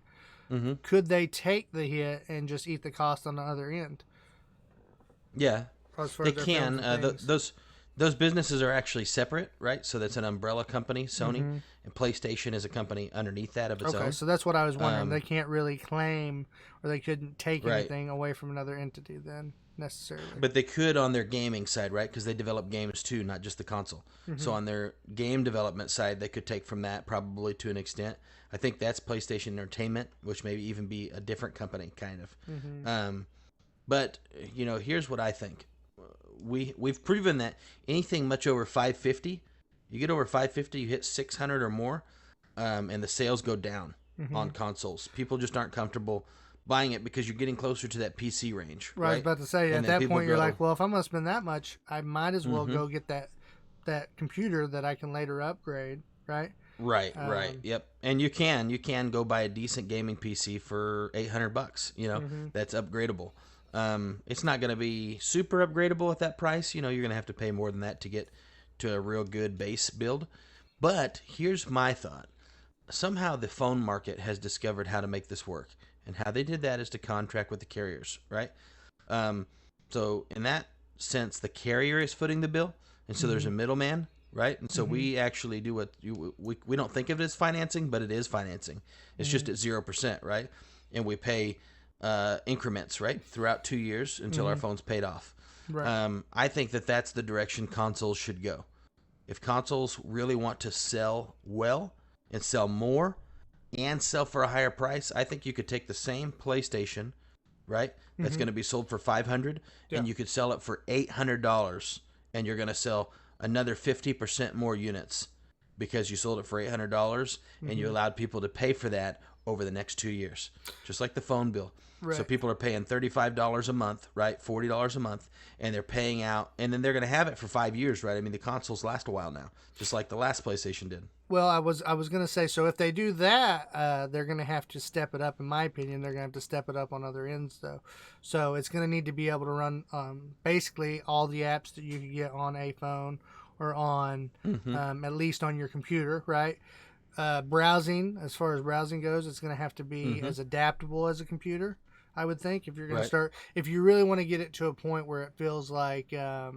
Mm-hmm. Could they take the hit and just eat the cost on the other end? Yeah, they can. Those businesses are actually separate, right? So that's an umbrella company, Sony, and PlayStation is a company underneath that of its own. Okay, so that's what I was wondering. They can't really claim, or they couldn't take anything away from another entity then, necessarily. But they could on their gaming side, right? Because they develop games too, not just the console. So on their game development side, they could take from that probably to an extent. I think that's PlayStation Entertainment, which may even be a different company, kind of. But, here's what I think. We've proven that anything much over 550, you get over 550, you hit 600 or more, and the sales go down on consoles. People just aren't comfortable buying it because you're getting closer to that PC range. Right. I was about to say, at that point, you're like, well, if I'm going to spend that much, I might as well go get that computer that I can later upgrade, right? Right. Yep. And you can go buy a decent gaming PC for $800. That's upgradable. It's not going to be super upgradable at that price. You're going to have to pay more than that to get to a real good base build. But here's my thought. Somehow the phone market has discovered how to make this work. And how they did that is to contract with the carriers, right? So in that sense, the carrier is footing the bill. And so there's a middleman, right? And so we actually do we don't think of it as financing, but it is financing. It's just at 0%, right? And we pay increments, right, throughout 2 years until our phone's paid off. Right. I think that's the direction consoles should go. If consoles really want to sell well and sell more and sell for a higher price, I think you could take the same PlayStation, right, that's going to be sold for $500, and you could sell it for $800, and you're going to sell another 50% more units because you sold it for $800 and you allowed people to pay for that over the next 2 years, just like the phone bill. Right. So people are paying $35 a month, right? $40 a month, and they're paying out, and then they're going to have it for 5 years, right? I mean, the consoles last a while now, just like the last PlayStation did. Well, I was going to say, so if they do that, they're going to have to step it up. In my opinion, they're going to have to step it up on other ends, though. So it's going to need to be able to run basically all the apps that you can get on a phone or on at least on your computer, right? Browsing, as far as browsing goes, it's going to have to be as adaptable as a computer, I would think. If you're going to start, if you really want to get it to a point where it feels like, I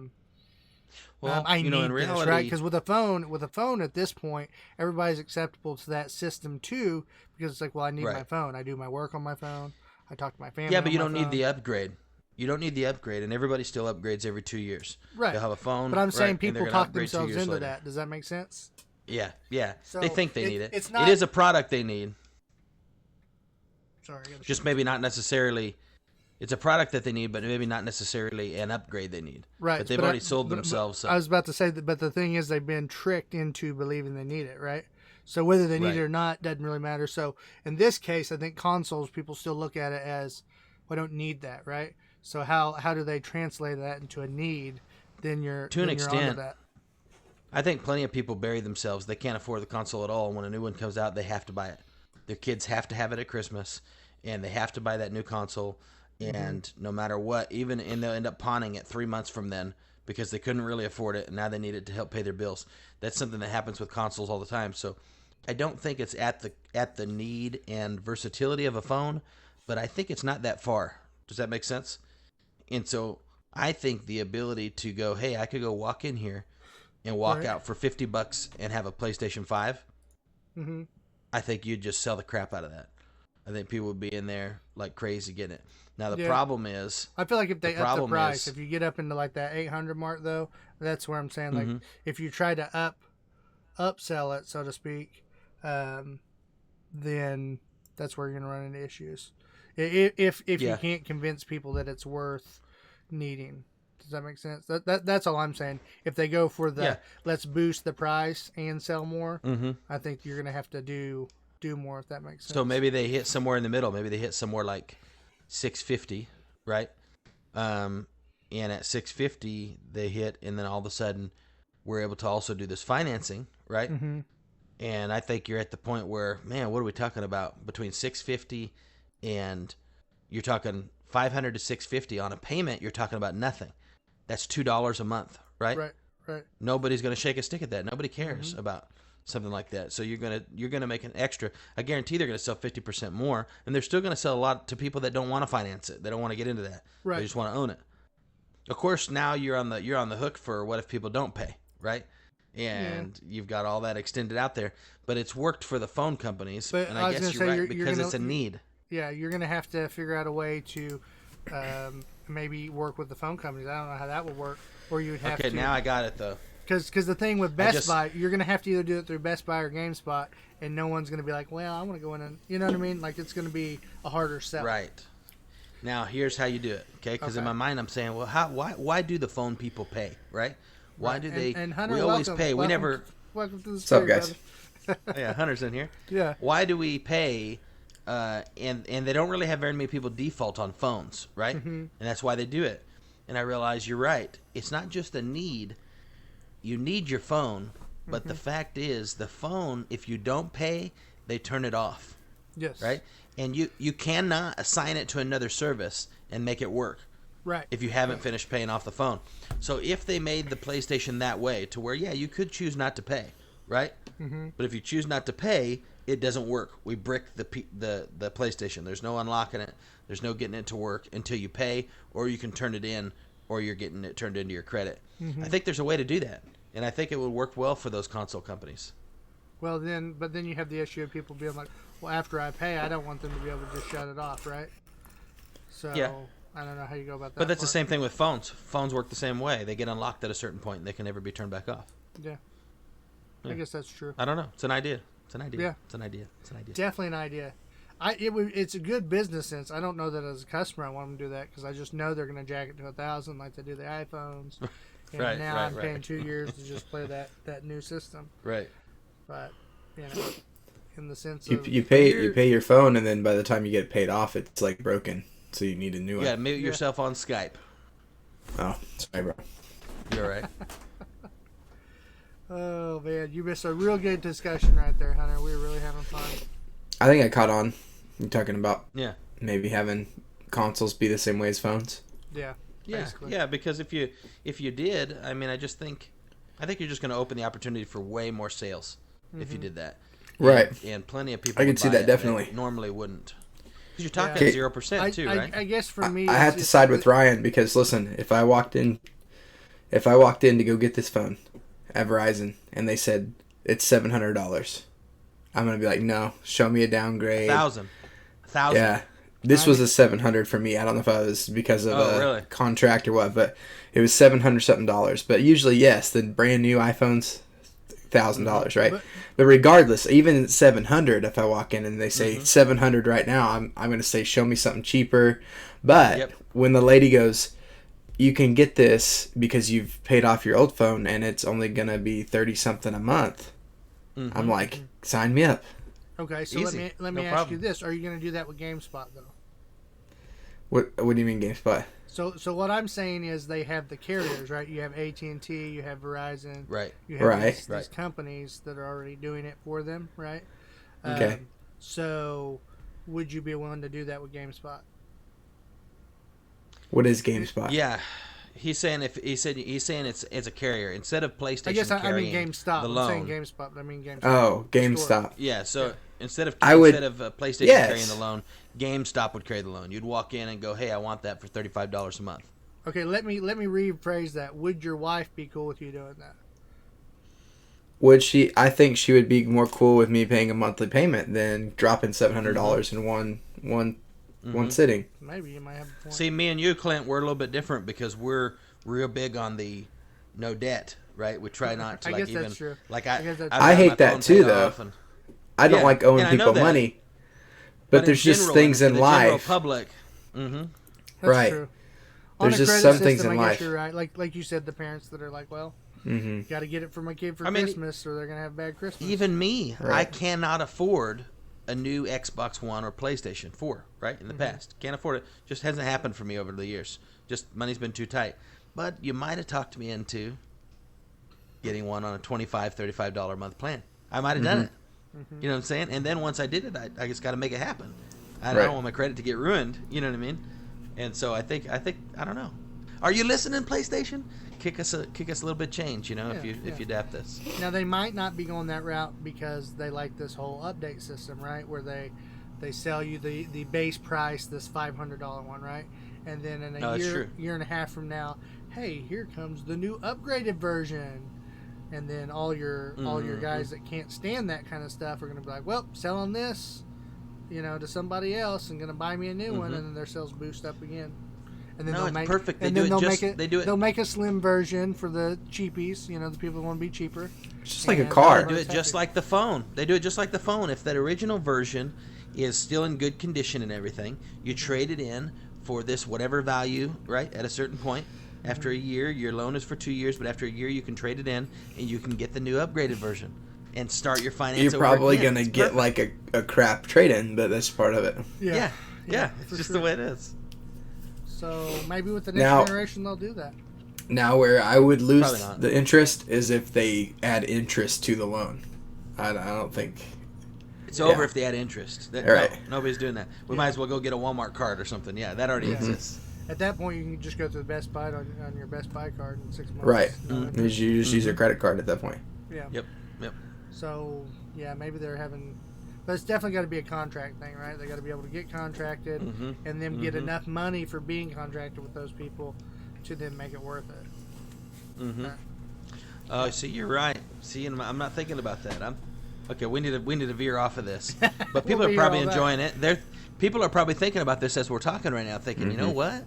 need in reality, this, right? Because with a phone at this point, everybody's acceptable to that system too, because it's like, well, I need my phone. I do my work on my phone. I talk to my family. Yeah, but you don't need the upgrade. You don't need the upgrade, and everybody still upgrades every 2 years. Right. They'll have a phone. But I'm saying people talk themselves into that. Does that make sense? Yeah. So they think they need it. It's not, it is a product they need. Sorry. Just maybe not necessarily. It's a product that they need, but maybe not necessarily an upgrade they need. Right. But they've already sold themselves. I was about to say that, but the thing is, they've been tricked into believing they need it, right? So whether they need it or not doesn't really matter. So in this case, I think consoles, people still look at it as, well, I don't need that, right? So how do they translate that into a need? Then you're to an extent. That. I think plenty of people bury themselves. They can't afford the console at all. And when a new one comes out, they have to buy it. Their kids have to have it at Christmas, and they have to buy that new console. And no matter what, and they'll end up pawning it 3 months from then because they couldn't really afford it, and now they need it to help pay their bills. That's something that happens with consoles all the time. So I don't think it's at the need and versatility of a phone, but I think it's not that far. Does that make sense? And so I think the ability to go, hey, I could go walk in here and walk out for $50 and have a PlayStation 5, I think you'd just sell the crap out of that. I think people would be in there like crazy getting it. Now, the problem is, I feel like if they up the price, if you get up into like that 800 mark, though, that's where I'm saying, like, if you try to upsell it, so to speak, then that's where you're going to run into issues. If you can't convince people that it's worth needing. Does that make sense? That's all I'm saying. If they go for the let's boost the price and sell more, I think you're going to have to do more, if that makes sense. So maybe they hit somewhere in the middle. Maybe they hit somewhere like $650, right? And at $650 they hit, and then all of a sudden we're able to also do this financing, right? Mm-hmm. And I think you're at the point where, man, what are we talking about? Between $650 and you're talking $500 to $650 on a payment, you're talking about nothing. That's $2 a month, right? Right. Nobody's going to shake a stick at that. Nobody cares about something like that. So you're gonna make an extra. I guarantee they're going to sell 50% more, and they're still going to sell a lot to people that don't want to finance it. They don't want to get into that. Right. They just want to own it. Of course, now you're on the hook for what if people don't pay, right? And you've got all that extended out there, but it's worked for the phone companies, But and I guess you're right because it's a need. Yeah, you're going to have to figure out a way to maybe work with the phone companies. I don't know how that would work, or you would have to. Okay, now I got it though. Because the thing with Best Buy, you're going to have to either do it through Best Buy or GameSpot, and no one's going to be like, well, I want to go in and, you know what I mean? Like, it's going to be a harder sell. Right. Now, here's how you do it, okay? Because in my mind, I'm saying, well, why do the phone people pay, right? Why do they? And Hunter, we always pay. We never. Welcome to the What's up, guys? Yeah, Hunter's in here. Yeah. Why do we pay? And they don't really have very many people default on phones, right? Mm-hmm. And that's why they do it. And I realize you're right. It's not just a need. You need your phone, but the fact is, the phone, if you don't pay, they turn it off. Yes. Right? And you cannot assign it to another service and make it work. Right. If you haven't finished paying off the phone. So if they made the PlayStation that way to where, yeah, you could choose not to pay, right? Mm-hmm. But if you choose not to pay, it doesn't work. We brick the PlayStation. There's no unlocking it. There's no getting it to work until you pay, or you can turn it in, or you're getting it turned into your credit. Mm-hmm. I think there's a way to do that, and I think it would work well for those console companies. Well, then you have the issue of people being like, well, after I pay, I don't want them to be able to just shut it off, right? So Yeah. I don't know how you go about that. But that's the part. same thing with phones. Phones work the same way. They get unlocked at a certain point, and they can never be turned back off. Yeah. I guess that's true. I don't know. It's an idea. It's an idea. Yeah. It's an idea. It's an idea. Definitely an idea. It's a good business sense. I don't know that as a customer I want them to do that because I just know they're going to jack it to 1,000 like they do the iPhones. And Right, now right, I'm paying right. 2 years to just play that new system. Right. But in the sense You of pay your phone, and then by the time you get paid off, it's like broken. So you need a new You one. got to mute yourself on Skype. Oh, sorry, bro. You're all right. Oh man, you missed a real good discussion right there, Hunter. We were really having fun. I think I caught on. You're talking about Yeah. maybe having consoles be the same way as phones. Yeah. Yeah. Basically. Yeah. Because if you did, I mean, I think you're just going to open the opportunity for way more sales if you did that. Right. And plenty of people. I can would see buy that it definitely. that normally wouldn't. Because you're talking Okay. 0% too, right? I guess for me, I have to side with Ryan because listen, if I walked in to go get this phone at Verizon and they said it's $700, I'm gonna be like, no, show me a downgrade. 1,000. Yeah, this was a 700 for me. I don't know if I was because of a really? contract or what, but it was $700 something. But usually, yes, the brand new iPhones, $1,000, right? But regardless, even at 700, if I walk in and they say 700 right now, I'm gonna say, show me something cheaper. But when the lady goes, you can get this because you've paid off your old phone and it's only gonna be 30 something a month. I'm like, sign me up. Okay, so Easy. let me No ask problem. you this: are you going to do that with GameSpot though? What do you mean GameSpot? So what I'm saying is they have the carriers, right? You have AT&T, you have Verizon, Right. you have Right. these companies that are already doing it for them, right? Okay. So would you be willing to do that with GameSpot? What is GameSpot? Yeah. He's saying it's a carrier instead of PlayStation. I guess I mean carrying GameStop. The I'm loan. saying GameSpot, but I mean GameStop. Oh, Store. GameStop. Yeah, so instead of PlayStation Yes. carrying the loan, GameStop would carry the loan. You'd walk in and go, "Hey, I want that for $35 a month." Okay, let me rephrase that. Would your wife be cool with you doing that? Would she? I think she would be more cool with me paying a monthly payment than dropping $700 in one sitting. Maybe you might have a point. See, me and you, Clint, we're a little bit different because we're real big on the no debt, right? We try not to I like guess even that's true. like I guess that's I've true. I got hate my that phone too, paid though. off and- I don't Yeah, like owing and I know people that. money, but there's in just general, things in the general life. public. That's Right. true. There's On a just credit some system, things in I life. guess you're right. Like you said, the parents that are like, well, got to get it for my kid for I mean, Christmas, or they're gonna have a bad Christmas. Even me, I Right. cannot afford a new Xbox One or PlayStation 4, right? In the past. Can't afford it. Just hasn't happened for me over the years. Just money's been too tight. But you might have talked me into getting one on a $25, $35 a month plan. I might have done it. You know what I'm saying? And then once I did it, I just got to make it happen. I don't want my credit to get ruined. You know what I mean? And so I think I don't know. Are you listening, PlayStation? Kick us a little bit change, if you adapt this. Now they might not be going that route because they like this whole update system, right? Where they sell you the base price, this $500 one, right? And then in a year and a half from now, hey, here comes the new upgraded version. And then all your guys that can't stand that kind of stuff are going to be like, well, selling this, to somebody else and going to buy me a new one, and then their sales boost up again. And then it's perfect. They'll make a slim version for the cheapies, the people who want to be cheaper. It's just like a car. They do it just like the phone. If that original version is still in good condition and everything, you trade it in for this whatever value, right, at a certain point. After a year, your loan is for 2 years, but after a year, you can trade it in, and you can get the new upgraded version and start your finance. You're probably going to get like a crap trade-in, but that's part of it. Yeah. It's just the way it is. So maybe with the next generation, they'll do that. Now, where I would lose the interest is if they add interest to the loan. I don't think... It's over if they add interest. Right. No, nobody's doing that. We might as well go get a Walmart card or something. Yeah, that already exists. At that point, you can just go to the Best Buy on your Best Buy card in 6 months. Right. You just use your credit card at that point. Yeah. Yep. So, yeah, maybe they're having... But it's definitely got to be a contract thing, right? They got to be able to get contracted and then get enough money for being contracted with those people to then make it worth it. Oh, see, you're right. See, and I'm not thinking about that. Okay, we need to veer off of this. But people are probably enjoying it. People are probably thinking about this as we're talking right now, thinking, you know what?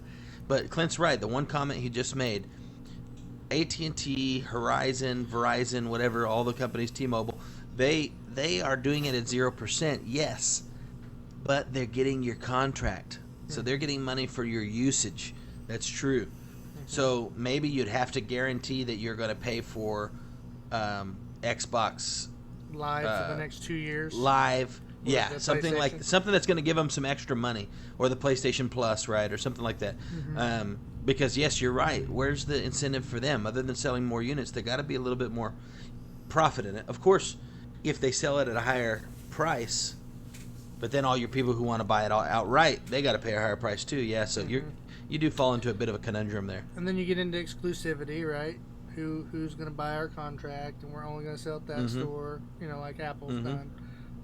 But Clint's right. The one comment he just made, AT&T, Horizon, Verizon, whatever, all the companies, T-Mobile, they are doing it at 0%, yes, but they're getting your contract. So they're getting money for your usage. That's true. So maybe you'd have to guarantee that you're going to pay for Xbox Live for the next 2 years. Live. Yeah, something that's going to give them some extra money, or the PlayStation Plus, right, or something like that. Because yes, you're right. Where's the incentive for them other than selling more units? They got to be a little bit more profit in it. Of course, if they sell it at a higher price, but then all your people who want to buy it outright, they got to pay a higher price too. Yeah, so you do fall into a bit of a conundrum there. And then you get into exclusivity, right? Who's going to buy our contract, and we're only going to sell at that store, like Apple's done.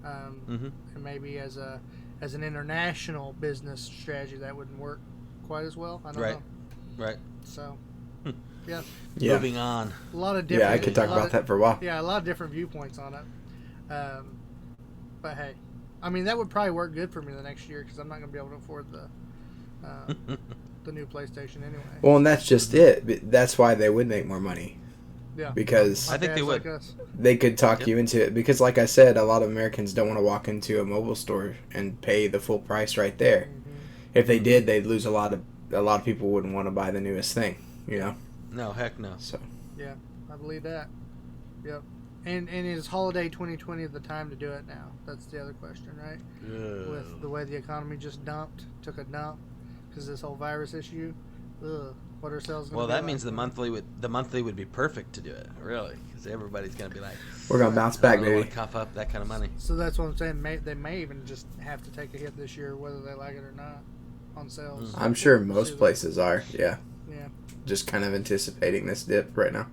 And maybe as an international business strategy, that wouldn't work quite as well. I don't know. Right. So, yeah. Moving on. A lot of different. Yeah, I could talk about that for a while. Yeah, a lot of different viewpoints on it. But hey, I mean that would probably work good for me the next year because I'm not going to be able to afford the new PlayStation anyway. Well, and that's just it. That's why they would make more money. Yeah. Because I think they would. They could talk you into it. Because, like I said, a lot of Americans don't want to walk into a mobile store and pay the full price right there. If they did, they'd lose a lot of people wouldn't want to buy the newest thing. No, heck no. So. Yeah, I believe that. Yep. And is holiday 2020 the time to do it now? That's the other question, right? With the way the economy just took a dump because this whole virus issue. What are sales going to be? Well, that means the monthly would be perfect to do it, really, because everybody's going to be like, we're going to bounce back, baby. Cough up that kind of money. So that's what I'm saying. They may even just have to take a hit this year, whether they like it or not, on sales. I'm sure most places are. Yeah. Yeah. Just kind of anticipating this dip right now.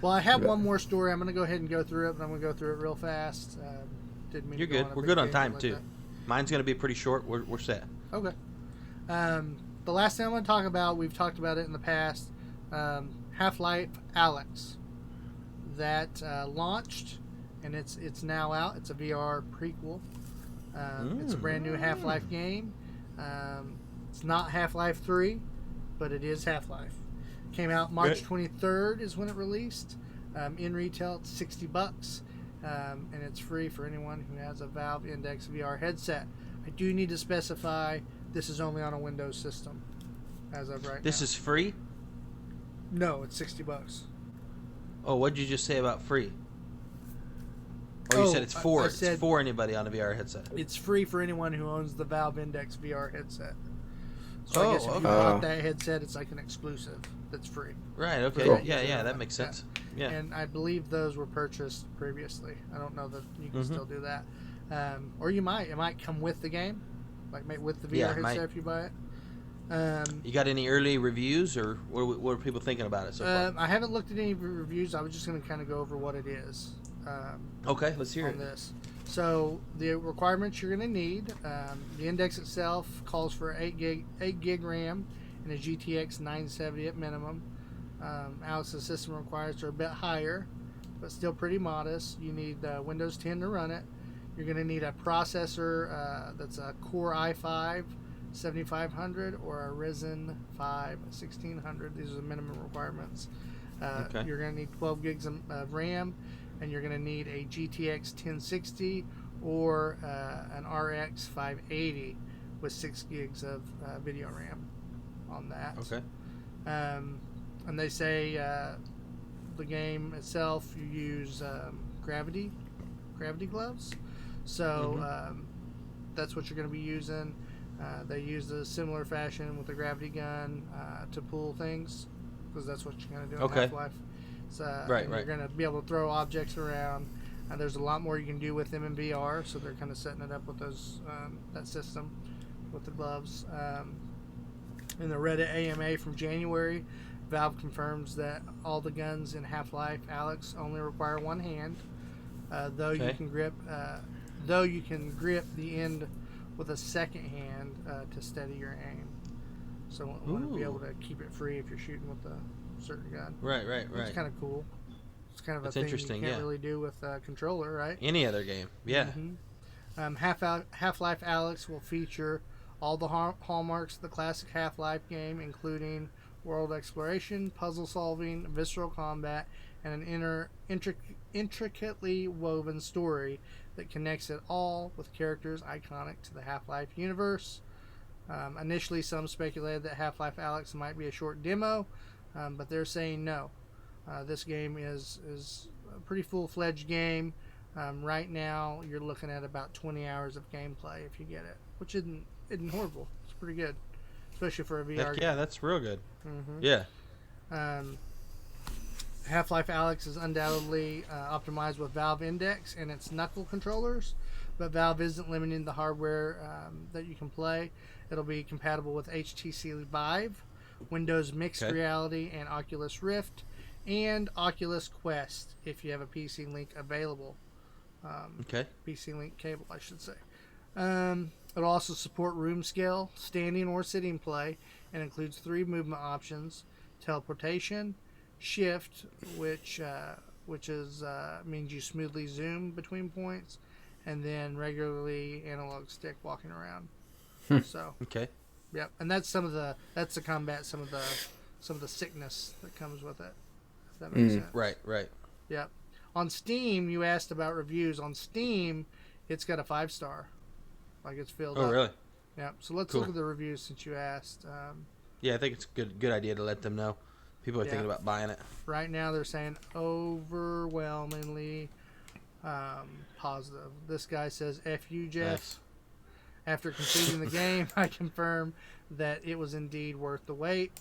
Well, I have one more story. I'm going to go ahead and go through it, but I'm going to go through it real fast. Didn't mean You're to go good. on We're a good big on time, tangent too. like that. Mine's going to be pretty short. We're set. Okay. The last thing I'm going to talk about, we've talked about it in the past, Half-Life Alyx. That launched, and it's now out. It's a VR prequel. It's a brand new Half-Life game. It's not Half-Life 3, but it is Half-Life. Came out March 23rd is when it released. In retail, it's $60, and it's free for anyone who has a Valve Index VR headset. I do need to specify this is only on a Windows system as of right now. This is free? No, it's $60. Oh, what did you just say about free? Oh, you said it's for. It's for anybody on a VR headset. It's free for anyone who owns the Valve Index VR headset. So I guess if you bought that headset, it's like an exclusive that's free. Right, okay. Cool. Yeah, that makes sense. Yeah. And I believe those were purchased previously. I don't know that you can still do that. Or you might. It might come with the game, like with the VR headset if you buy it. You got any early reviews, or what are people thinking about it so far? I haven't looked at any reviews. I was just going to kind of go over what it is. Okay, let's hear on it. This. So the requirements you're going to need. The index itself calls for 8 gig RAM and a GTX 970 at minimum. Alex's system requires are a bit higher, but still pretty modest. You need Windows 10 to run it. You're going to need a processor that's a Core i5 7500 or a Ryzen 5 1600. These are the minimum requirements. Okay. You're going to need 12 gigs of RAM, and you're going to need a GTX 1060 or an RX 580 with 6 gigs of video RAM on that. Okay. And they say the game itself, you use gravity gloves. So that's what you're going to be using. They use a similar fashion with the gravity gun to pull things, because that's what you're going to do in Half-Life. You're going to be able to throw objects around. There's a lot more you can do with them in VR, so they're kind of setting it up with those that system with the gloves. In the Reddit AMA from January, Valve confirms that all the guns in Half-Life Alyx only require one hand, though you can grip the end with a second hand to steady your aim. So you want to be able to keep it free if you're shooting with a certain gun. Right. It's kind of cool. It's kind of a thing you can't really do with a controller, right? Any other game, yeah. Half-Life Alyx will feature all the hallmarks of the classic Half-Life game, including world exploration, puzzle solving, visceral combat, and an intricately woven story that connects it all with characters iconic to the Half-Life universe. Initially, some speculated that Half-Life Alyx might be a short demo, but they're saying no. This game is a pretty full-fledged game. Right now, you're looking at about 20 hours of gameplay if you get it, which isn't horrible. It's pretty good, especially for a VR game. Yeah, that's real good. Yeah. Half-Life Alyx is undoubtedly optimized with Valve Index and its knuckle controllers, but Valve isn't limiting the hardware that you can play. It'll be compatible with HTC Vive, Windows Mixed Reality and Oculus Rift, and Oculus Quest if you have a PC Link available. PC Link cable, I should say. It'll also support room scale, standing or sitting play, and includes 3 movement options: teleportation, shift, which means you smoothly zoom between points, and then regularly analog stick walking around. So yep, and that's to combat some of the sickness that comes with it. If that makes sense. Right. Yep. On Steam, you asked about reviews. On Steam, it's got a 5-star. Like, it's filled up. Oh, really? Yeah. So let's look at the reviews since you asked. Yeah, I think it's a good idea to let them know. People are thinking about buying it. Right now, they're saying overwhelmingly positive. This guy says, "F you, Jeff." Nice. After completing the game, I confirm that it was indeed worth the wait.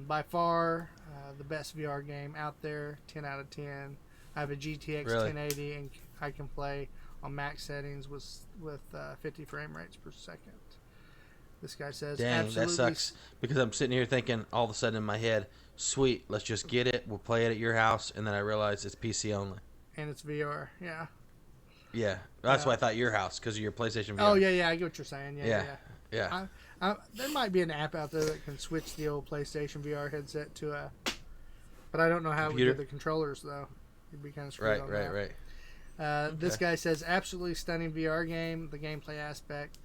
By far, the best VR game out there. 10 out of 10. I have a GTX 1080, and I can play on max settings with 50 frame rates per second. This guy says, "Dang, that sucks." Because I'm sitting here thinking, all of a sudden in my head, "Sweet, let's just get it. We'll play it at your house," and then I realize it's PC only. And it's VR, yeah. Yeah, that's why I thought your house, because of your PlayStation VR. Oh yeah, I get what you're saying. Yeah. There might be an app out there that can switch the old PlayStation VR headset to a, but I don't know how it would do the controllers though. You'd be kind of screwed on that. Right. This guy says, absolutely stunning VR game. The gameplay aspect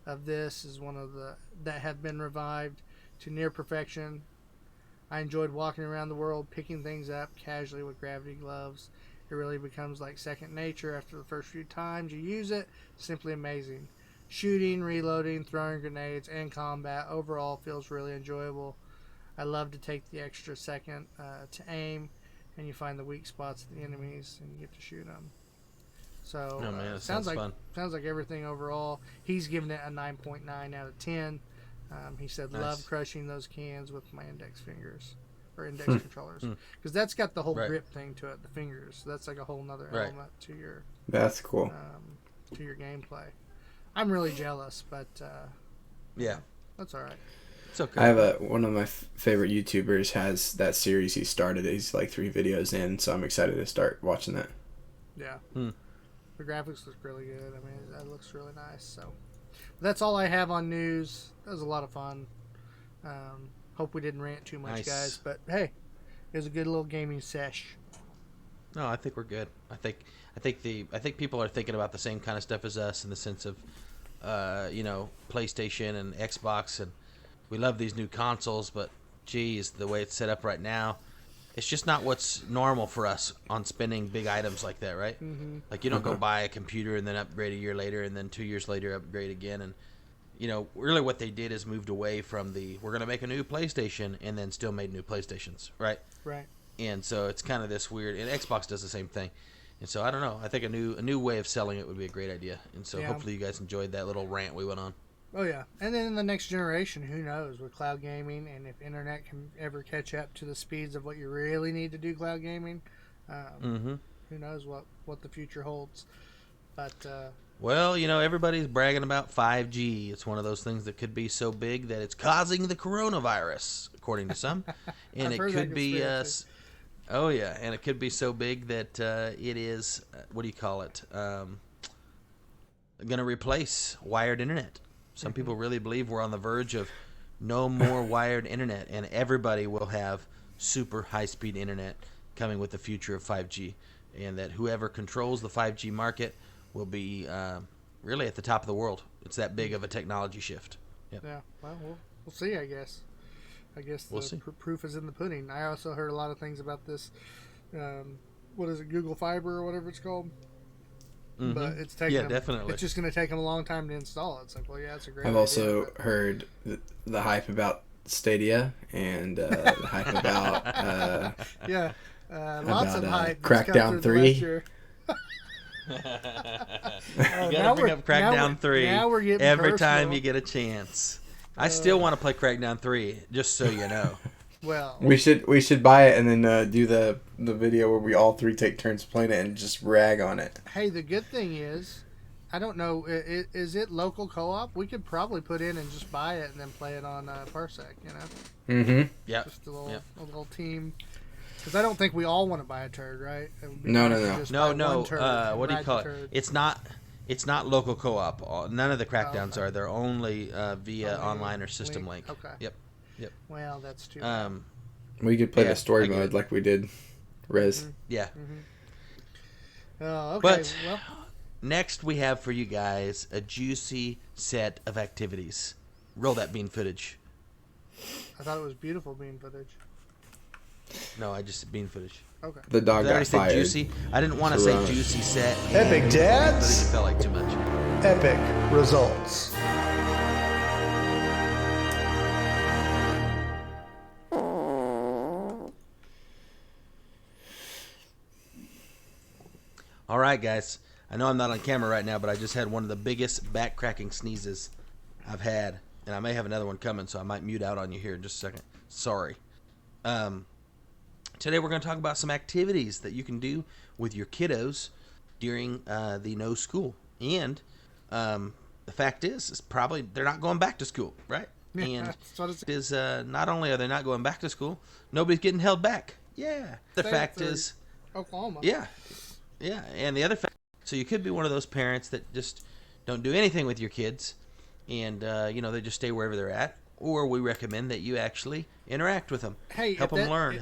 of this is one of the that have been revived to near perfection. I enjoyed walking around the world, picking things up casually with gravity gloves. It really becomes like second nature after the first few times you use it. Simply amazing. Shooting, reloading, throwing grenades, and combat overall feels really enjoyable. I love to take the extra second to aim, and you find the weak spots of the enemies, and you get to shoot them. So it sounds fun. Sounds like everything overall. He's giving it a 9.9 out of 10. He said, nice. Love crushing those cans with my index fingers. or index controllers, because that's got the whole grip thing to it, the fingers. So that's like a whole nother element to your. That's cool. To your gameplay. I'm really jealous, but yeah, that's all right. It's okay. I have one of my favorite YouTubers has that series he started. He's like 3 videos in, so I'm excited to start watching that. Yeah. The graphics look really good. I mean, that looks really nice. So that's all I have on news. That was a lot of fun. Hope we didn't rant too much, guys. But hey, it was a good little gaming sesh. No, I think we're good. I think people are thinking about the same kind of stuff as us in the sense of, PlayStation and Xbox, and we love these new consoles, but geez, the way it's set up right now, it's just not what's normal for us on spending big items like that, right? Mm-hmm. Like you don't go buy a computer and then upgrade a year later, and then 2 years later upgrade again, and really what they did is moved away from we're going to make a new PlayStation and then still made new PlayStations, right? Right. And so it's kind of this weird, and Xbox does the same thing. And so I don't know. I think a new way of selling it would be a great idea. And so hopefully you guys enjoyed that little rant we went on. Oh yeah. And then in the next generation, who knows with cloud gaming, and if internet can ever catch up to the speeds of what you really need to do cloud gaming, who knows what the future holds. But well, everybody's bragging about 5G. It's one of those things that could be so big that it's causing the coronavirus, according to some. And it could be oh yeah, and it could be so big that it is what do you call it? Going to replace wired internet. Some people really believe we're on the verge of no more wired internet, and everybody will have super high-speed internet coming with the future of 5G, and that whoever controls the 5G market will be really at the top of the world. It's that big of a technology shift. Yep. Yeah, well, we'll see, I guess. We'll see. Proof is in the pudding. I also heard a lot of things about this, what is it, Google Fiber or whatever it's called? Mm-hmm. But it's taking definitely. It's just going to take them a long time to install it. It's like, well, yeah, it's a great I've idea, also heard the hype about Stadia and the hype about lots of hype. Crackdown 3. You gotta bring up Crackdown 3 now we're getting every personal. time you get a chance. I still want to play Crackdown 3, just so you know. Well, we should buy it and then do the video where we all 3 take turns playing it and just rag on it. Hey, the good thing is, I don't know, is it local co-op? We could probably put in and just buy it and then play it on Parsec, Mm-hmm. Yeah. Just a little team. Because I don't think we all want to buy a turd, right? No. What do you call it? It's not local co-op. None of the Crackdowns are. They're only via online or system link. Okay. Yep. Well, that's too bad. We could play the story mode like we did Rez. Mm-hmm. Yeah. Mm-hmm. Oh, okay. But well, next we have for you guys a juicy set of activities. Roll that bean footage. I thought it was beautiful bean footage. No, I just said bean footage. Okay. The dog Did I got say fired. juicy? I didn't want to say juicy set. Epic Dads. It felt like too much. Epic results. All right, guys. I know I'm not on camera right now, but I just had one of the biggest back-cracking sneezes I've had. And I may have another one coming, so I might mute out on you here in just a second. Sorry. Today we're going to talk about some activities that you can do with your kiddos during the no school. And the fact is probably they're not going back to school, right? Yeah, and that's what it is not only are they not going back to school, nobody's getting held back. Yeah. The fact is... Oklahoma. Yeah. Yeah, and the other fact, so you could be one of those parents that just don't do anything with your kids, and they just stay wherever they're at. Or we recommend that you actually interact with them, hey, help them learn,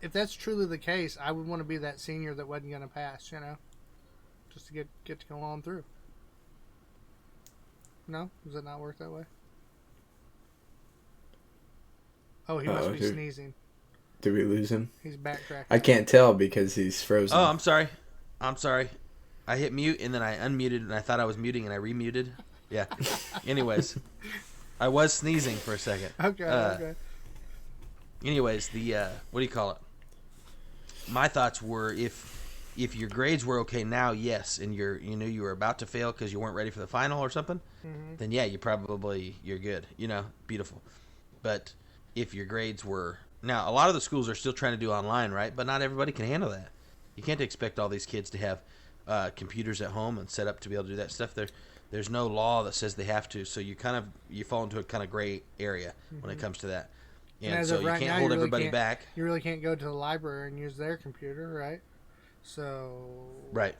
If that's truly the case, I would want to be that senior that wasn't going to pass, just to get to go on through. No, does it not work that way? Oh, he must be sneezing. Did we lose him? He's backtracking. I can't tell because he's frozen. Oh, I'm sorry. I hit mute and then I unmuted and I thought I was muting and I remuted. Yeah. Anyways, I was sneezing for a second. Okay. Anyways, what do you call it? My thoughts were if your grades were okay now, yes, and you were about to fail because you weren't ready for the final or something, then yeah, you're good. Beautiful. But if your grades were Now, a lot of the schools are still trying to do online, right? But not everybody can handle that. You can't expect all these kids to have computers at home and set up to be able to do that stuff. There's no law that says they have to, so you fall into a kind of gray area when it comes to that. And so you can't hold everybody back. You really can't go to the library and use their computer, right? So... Right.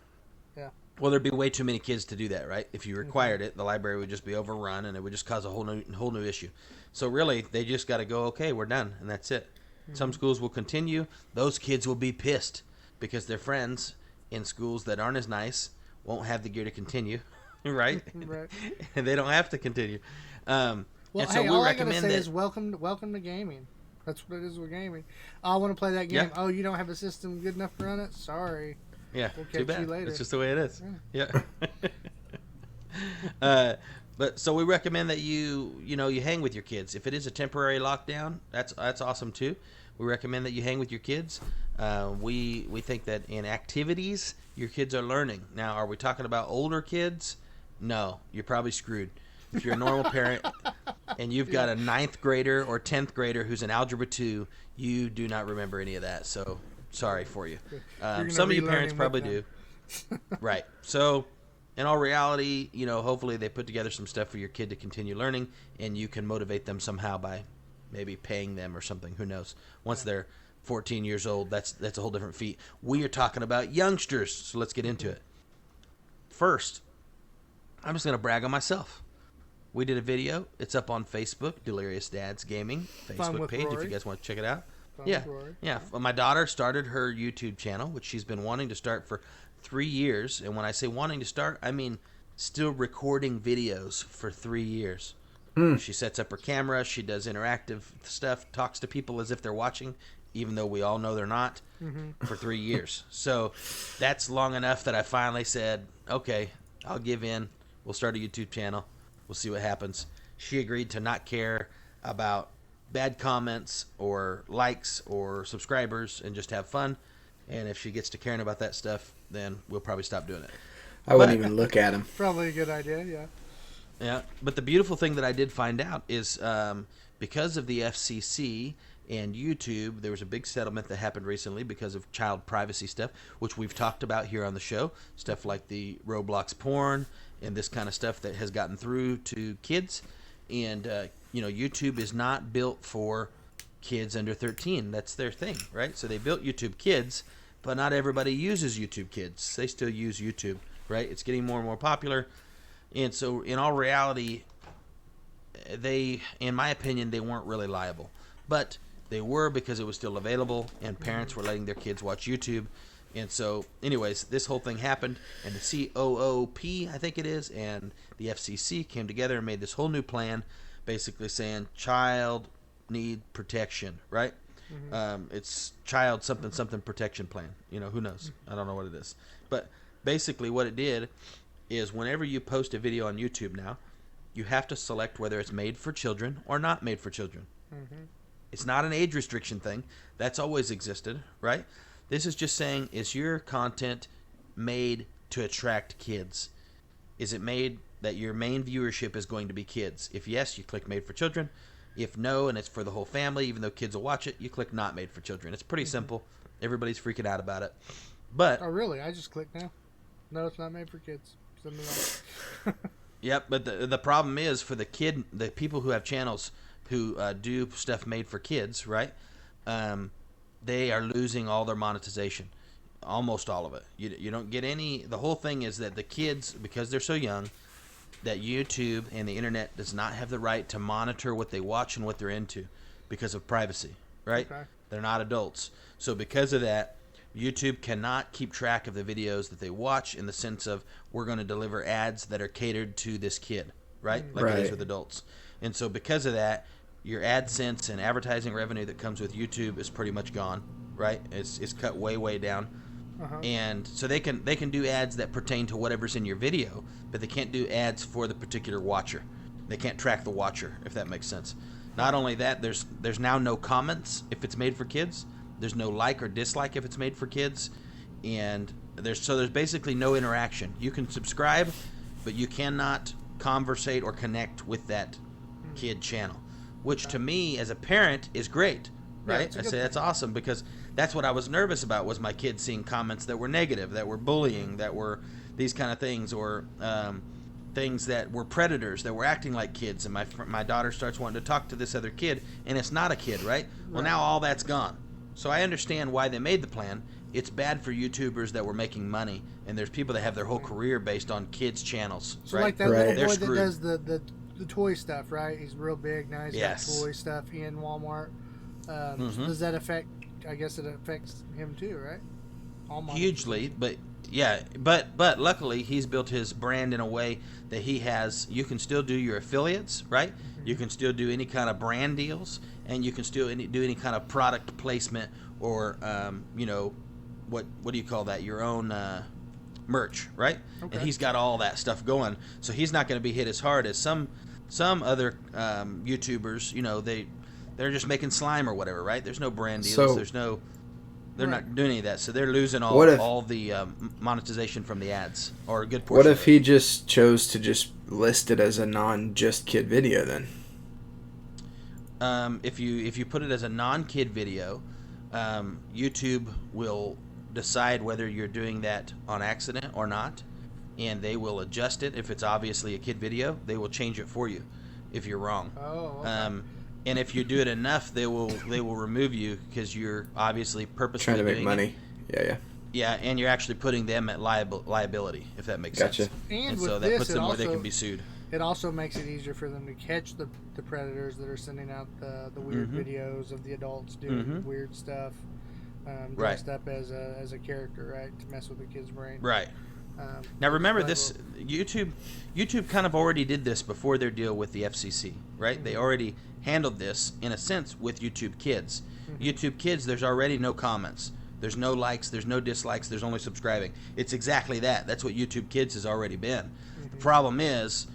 Yeah. Well, there'd be way too many kids to do that, right? If you required it, the library would just be overrun, and it would just cause a whole new issue. So really, they just got to go, okay, we're done, and that's it. Some schools will continue. Those kids will be pissed because their friends in schools that aren't as nice won't have the gear to continue, right? Right. And they don't have to continue. Well, and so hey, we all I recommend gotta say that. is welcome to gaming. That's what it is with gaming. I want to play that game. Yeah. Oh, you don't have a system good enough to run it? Sorry. Yeah, We'll too catch bad. you later. It's just the way it is. Yeah. But so we recommend that you hang with your kids. If it is a temporary lockdown, that's awesome too. We recommend that you hang with your kids. We think that in activities, your kids are learning. Now, are we talking about older kids? No, you're probably screwed. If you're a normal parent and you've got a 9th grader or 10th grader who's in Algebra 2, you do not remember any of that. So sorry for you. Some of you parents probably do. Right. So in all reality, hopefully they put together some stuff for your kid to continue learning, and you can motivate them somehow by maybe paying them or something. Who knows? Once they're 14 years old, that's a whole different feat. We are talking about youngsters, so let's get into it. First, I'm just going to brag on myself. We did a video. It's up on Facebook, Delirious Dads Gaming Facebook page, Rory. if you guys want to check it out. Fun Yeah, with Rory. yeah. My daughter started her YouTube channel, which she's been wanting to start for 3 years. And when I say wanting to start, I mean still recording videos for 3 years. She sets up her camera. She does interactive stuff, talks to people as if they're watching, even though we all know they're not, for 3 years. So that's long enough that I finally said, okay, I'll give in. We'll start a YouTube channel. We'll see what happens. She agreed to not care about bad comments or likes or subscribers and just have fun. And if she gets to caring about that stuff, then we'll probably stop doing it. I wouldn't even look at them. Probably a good idea, yeah. Yeah, but the beautiful thing that I did find out is because of the FCC and YouTube, there was a big settlement that happened recently because of child privacy stuff, which we've talked about here on the show. Stuff like the Roblox porn and this kind of stuff that has gotten through to kids. And, YouTube is not built for kids under 13. That's their thing, right? So they built YouTube Kids, but not everybody uses YouTube Kids. They still use YouTube, right? It's getting more and more popular. And so in all reality, in my opinion, they weren't really liable. But they were because it was still available and parents were letting their kids watch YouTube. And so, anyways, this whole thing happened, and the COOP, I think it is, and the FCC came together and made this whole new plan, basically saying child need protection, right? It's child something protection plan. Who knows? I don't know what it is. But basically what it did is whenever you post a video on YouTube now, you have to select whether it's made for children or not made for children. It's not an age restriction thing. That's always existed, right? This is just saying, is your content made to attract kids? Is it made that your main viewership is going to be kids? If yes, you click made for children. If no, and it's for the whole family, even though kids will watch it, you click not made for children. It's pretty simple. Everybody's freaking out about it. But Oh, really? I just clicked now. No, it's not made for kids. Send me that. Yep, but the problem is for the people who have channels who do stuff made for kids, right? They are losing all their monetization, almost all of it. You don't get any. The whole thing is that the kids, because they're so young, that YouTube and the internet does not have the right to monitor what they watch and what they're into because of privacy, right? Okay. They're not adults. So because of that, YouTube cannot keep track of the videos that they watch in the sense of we're going to deliver ads that are catered to this kid, right? Like it is with adults. And so because of that, your AdSense and advertising revenue that comes with YouTube is pretty much gone, right? It's cut way down. And so they can do ads that pertain to whatever's in your video, but they can't do ads for the particular watcher. They can't track the watcher, if that makes sense. Not only that, there's now no comments if it's made for kids. There's no like or dislike if it's made for kids, and there's basically no interaction. You can subscribe, but you cannot conversate or connect with that kid channel, which to me as a parent is great, right? I say that's awesome, because that's what I was nervous about, was my kids seeing comments that were negative, that were bullying, that were these kind of things, or things that were predators, that were acting like kids. And my daughter starts wanting to talk to this other kid, and it's not a kid, right? Well, now all that's gone. So I understand why they made the plan. It's bad for YouTubers that were making money, and there's people that have their whole career based on kids' channels. So right? like that Right. little boy that does the toy stuff, right? He's real big now. He's Yes. got toy stuff in Walmart. Does that affect? I guess it affects him too, right? Hugely, but yeah, but luckily he's built his brand in a way that he has. You can still do your affiliates, right? You can still do any kind of brand deals, and you can still do any kind of product placement, or what do you call that? Your own merch, right? Okay. And he's got all that stuff going, so he's not going to be hit as hard as some other YouTubers. They're just making slime or whatever, right? There's no brand deals. So, They're not doing any of that, so they're losing all the monetization from the ads, or a good portion. What if he just chose to just list it as a non-just kid video then? If you put it as a non-kid video, YouTube will decide whether you're doing that on accident or not, and they will adjust it. If it's obviously a kid video, they will change it for you if you're wrong. Oh, okay. And if you do it enough, they will remove you, because you're obviously purposely Trying to make doing money. It. Yeah, and you're actually putting them at liability, if that makes sense. And so with that this, puts them where they can be sued. It also makes it easier for them to catch the predators that are sending out the weird videos of the adults doing weird stuff, dressed up as a character, right, to mess with the kid's brain. Right. Now remember this, YouTube kind of already did this before their deal with the FCC, right? They already handled this, in a sense, with YouTube Kids. YouTube Kids, there's already no comments. There's no likes, there's no dislikes, there's only subscribing. It's exactly that. That's what YouTube Kids has already been. The problem is,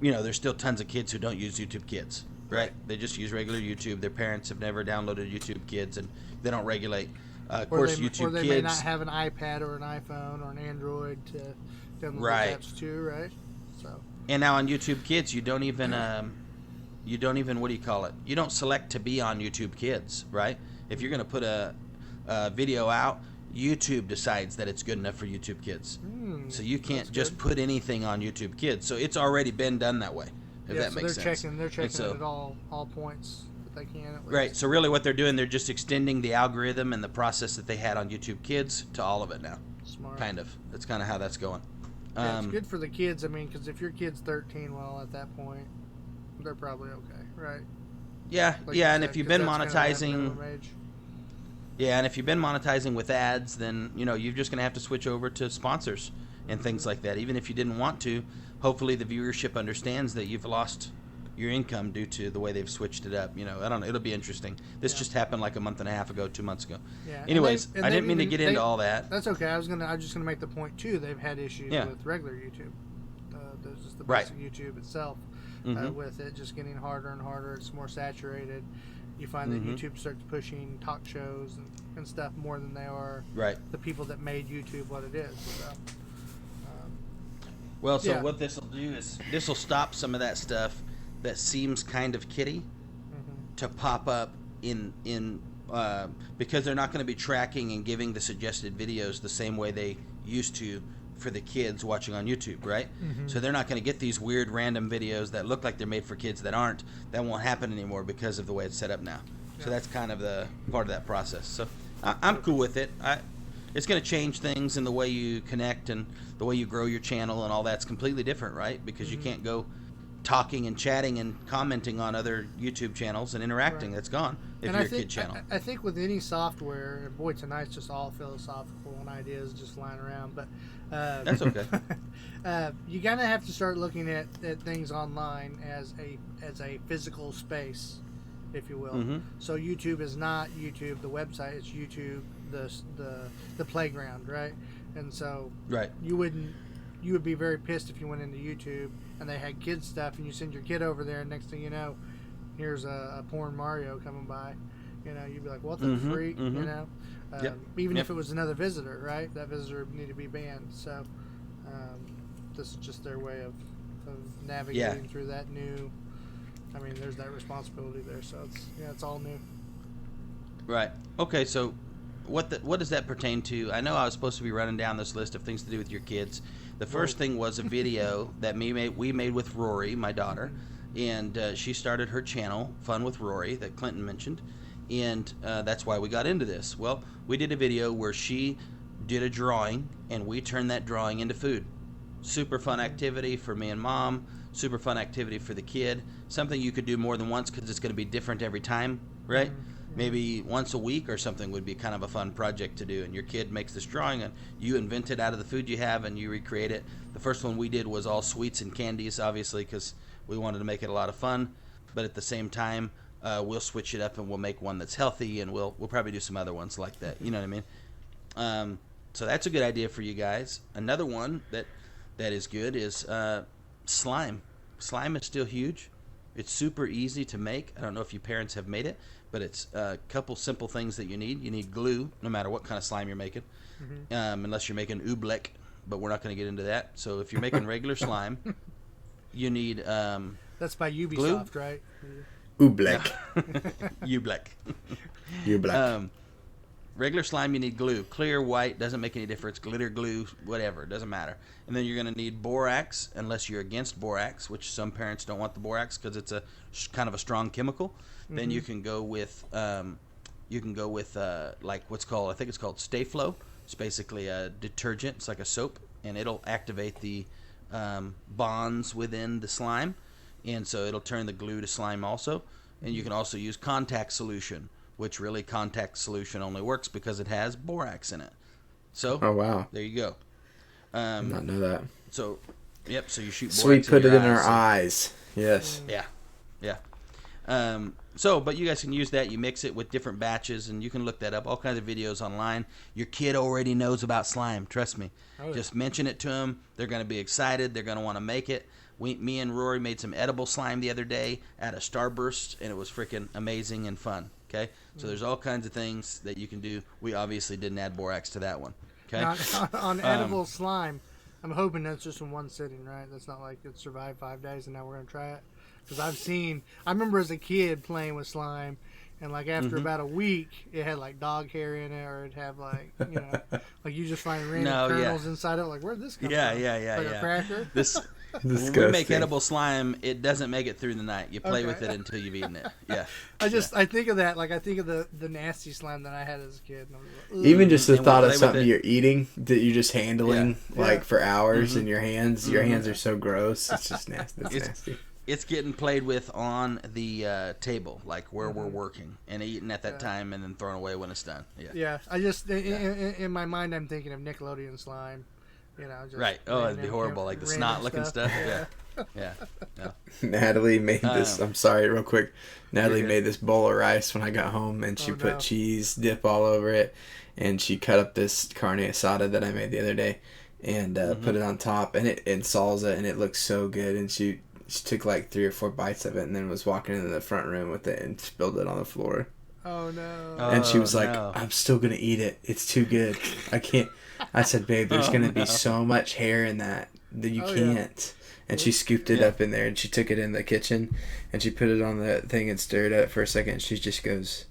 there's still tons of kids who don't use YouTube Kids, right? They just use regular YouTube. Their parents have never downloaded YouTube Kids, and they don't regulate. Of course, YouTube or they Kids. may not have an iPad or an iPhone or an Android to download apps too, right? So. And now on YouTube Kids, you don't even what do you call it? You don't select to be on YouTube Kids, right? If you're going to put a video out, YouTube decides that it's good enough for YouTube Kids. So you can't just put anything on YouTube Kids. So it's already been done that way. If that makes sense. They're checking it at all points that they can. At least. Right. So really, what they're doing, they're just extending the algorithm and the process that they had on YouTube Kids to all of it now. Smart. Kind of. That's kind of how that's going. Yeah, it's good for the kids. I mean, because if your kid's 13, well, at that point, they're probably okay, right? Yeah, Like and if you've been monetizing, and if you've been monetizing with ads, then you're just gonna have to switch over to sponsors and things like that. Even if you didn't want to, hopefully the viewership understands that you've lost your income due to the way they've switched it up. I don't know. It'll be interesting. This just happened like a month and a half ago, 2 months ago. Yeah. Anyways, I didn't mean to get into all that. That's okay. I was just gonna make the point too. They've had issues with regular YouTube. There's just the basic YouTube itself. With it just getting harder and harder, it's more saturated. You find that YouTube starts pushing talk shows and stuff more than they are the people that made YouTube what it is. So, what this will do is this will stop some of that stuff that seems kind of kiddie to pop up in because they're not going to be tracking and giving the suggested videos the same way they used to for the kids watching on YouTube, right? So they're not going to get these weird random videos that look like they're made for kids that aren't. That won't happen anymore because of the way it's set up now. So that's kind of the part of that process. So I'm cool with it. It's going to change things in the way you connect and the way you grow your channel, and all that's completely different, right? Because you can't go talking and chatting and commenting on other YouTube channels and interacting. That's gone if you're a kid channel. I think with any software, boy, tonight's just all philosophical and ideas just flying around, but that's okay. You kind of have to start looking at things online as a physical space, if you will. So YouTube is not YouTube, the website. It's YouTube, the playground, right? And so you would be very pissed if you went into YouTube and they had kids stuff and you send your kid over there, and next thing you know, here's a porn Mario coming by. You'd be like, what the freak? Even if it was another visitor, right? That visitor would need to be banned. So this is just their way of navigating through that new. I mean, there's that responsibility there. So it's all new. Right. Okay, so what does that pertain to? I know I was supposed to be running down this list of things to do with your kids. The first thing was a video that we made with Rory, my daughter, and she started her channel, Fun with Rory, that Clinton mentioned, and that's why we got into this. Well, we did a video where she did a drawing, and we turned that drawing into food. Super fun activity for me and Mom, super fun activity for the kid, something you could do more than once because it's going to be different every time, right? Maybe once a week or something would be kind of a fun project to do, and your kid makes this drawing and you invent it out of the food you have and you recreate it. The first one we did was all sweets and candies, obviously, because we wanted to make it a lot of fun, but at the same time we'll switch it up and we'll make one that's healthy, and we'll probably do some other ones like that, you know what I mean? So that's a good idea for you guys. Another one that is good is slime. Slime is still huge. It's super easy to make. I don't know if you parents have made it, but it's a couple simple things that you need. You need glue, no matter what kind of slime you're making, unless you're making oobleck, but we're not going to get into that. So if you're making regular slime, you need that's by Ubisoft, glue? Right? Oobleck. oobleck. Oobleck. Regular slime, you need glue. Clear, white, doesn't make any difference. Glitter glue, whatever, doesn't matter. And then you're going to need borax, unless you're against borax, which some parents don't want the borax because it's a kind of a strong chemical. Then you can go with like what's called, I think it's called Stay Flow. It's basically a detergent. It's like a soap, and it'll activate the bonds within the slime, and so it'll turn the glue to slime also. And you can also use contact solution, which really contact solution only works because it has borax in it. So, oh wow, there you go. Did not know that. So, yep. So you shoot borax. So we put it in our eyes. eyes. Yes. Yeah. But you guys can use that. You mix it with different batches, and you can look that up. All kinds of videos online. Your kid already knows about slime. Trust me. Oh, yeah. Just mention it to them. They're going to be excited. They're going to want to make it. Me and Rory made some edible slime the other day at a Starburst, and it was freaking amazing and fun. Okay, so there's all kinds of things that you can do. We obviously didn't add borax to that one. Okay, on edible slime, I'm hoping that's just in one sitting, right? That's not like it survived 5 days and now we're gonna try it. Because I remember as a kid playing with slime, and like after about a week, it had like dog hair in it, or it'd have like like you just find random kernels inside it. Like where'd this come from? Like a cracker. When we make edible slime, it doesn't make it through the night. You play with it until you've eaten it. Yeah. I think of that. Like I think of the nasty slime that I had as a kid. And I was like, even just the thought of something you're eating that you're just handling for hours in your hands. Your hands are so gross. It's just nasty. It's nasty. It's getting played with on the table, like where we're working, and eaten at that time, and then thrown away when it's done. Yeah. I just in my mind, I'm thinking of Nickelodeon slime. Just right. Oh, it'd be horrible, like the snot-looking stuff. Yeah. Natalie made this. I'm sorry, real quick. Natalie made this bowl of rice when I got home, and she put cheese dip all over it, and she cut up this carne asada that I made the other day, and put it on top, and salsa, and it looked so good. And she took like 3 or 4 bites of it, and then was walking into the front room with it and spilled it on the floor. Oh no! And she was like, "I'm still gonna eat it. It's too good. I can't." I said, "Babe, there's gonna be so much hair in that you can't." And she scooped it up in there, and she took it in the kitchen, and she put it on the thing and stirred it for a second. And she just goes,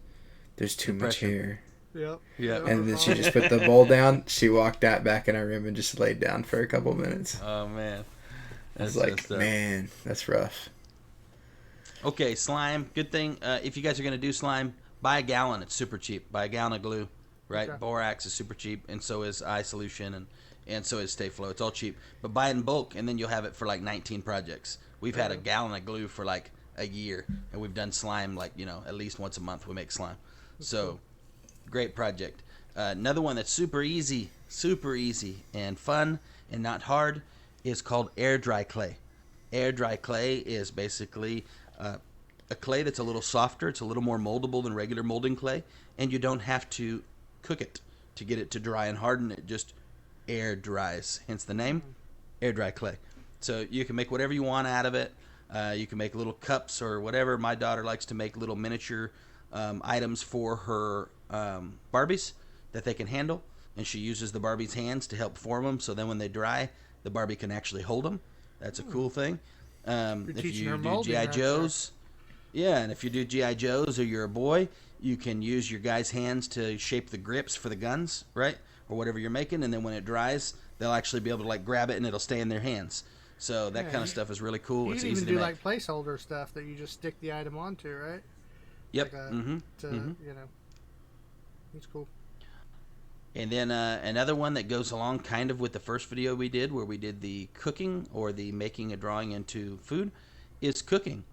"There's too much hair." Yep. Yeah. And then she just put the bowl down. She walked out back in our room and just laid down for a couple minutes. Oh man, I was like, man, that's rough. Okay, slime. Good thing if you guys are gonna do slime, buy a gallon. It's super cheap. Buy a gallon of glue. Right, okay. Borax is super cheap, and so is eye solution, and so is Stay Flow. It's all cheap, but buy it in bulk, and then you'll have it for like 19 projects. We've had a gallon of glue for like a year, and we've done slime like at least once a month. We make slime, so great project. Another one that's super easy and fun and not hard is called air dry clay. Air dry clay is basically a clay that's a little softer. It's a little more moldable than regular molding clay, and you don't have to cook it to get it to dry and harden. It just air dries, hence the name, air dry clay. So you can make whatever you want out of it. You can make little cups or whatever. My daughter likes to make little miniature items for her Barbies that they can handle, and she uses the Barbie's hands to help form them, so then when they dry, the Barbie can actually hold them. That's a cool thing. If you do G.I. Joes, Yeah, and if you do G.I. Joes or you're a boy, you can use your guy's hands to shape the grips for the guns, right? Or whatever you're making, and then when it dries, they'll actually be able to like grab it and it'll stay in their hands. So that kind of stuff is really cool. It's You easy can to do make. like placeholder stuff that you just stick the item onto, right? Yep. Like it's cool. And then another one that goes along kind of with the first video we did, where we did the cooking or the making a drawing into food, is cooking.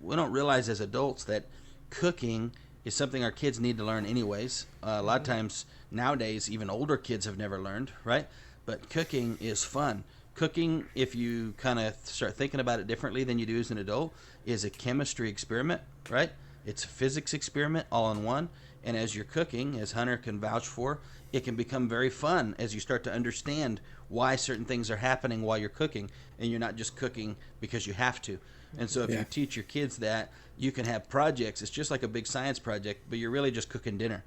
We don't realize as adults that cooking is something our kids need to learn anyways. A lot of times nowadays, even older kids have never learned, right? But cooking is fun. Cooking, if you kind of start thinking about it differently than you do as an adult, is a chemistry experiment, right? It's a physics experiment all in one. And as you're cooking, as Hunter can vouch for, it can become very fun as you start to understand why certain things are happening while you're cooking, and you're not just cooking because you have to. And so if you teach your kids that, you can have projects. It's just like a big science project, but you're really just cooking dinner.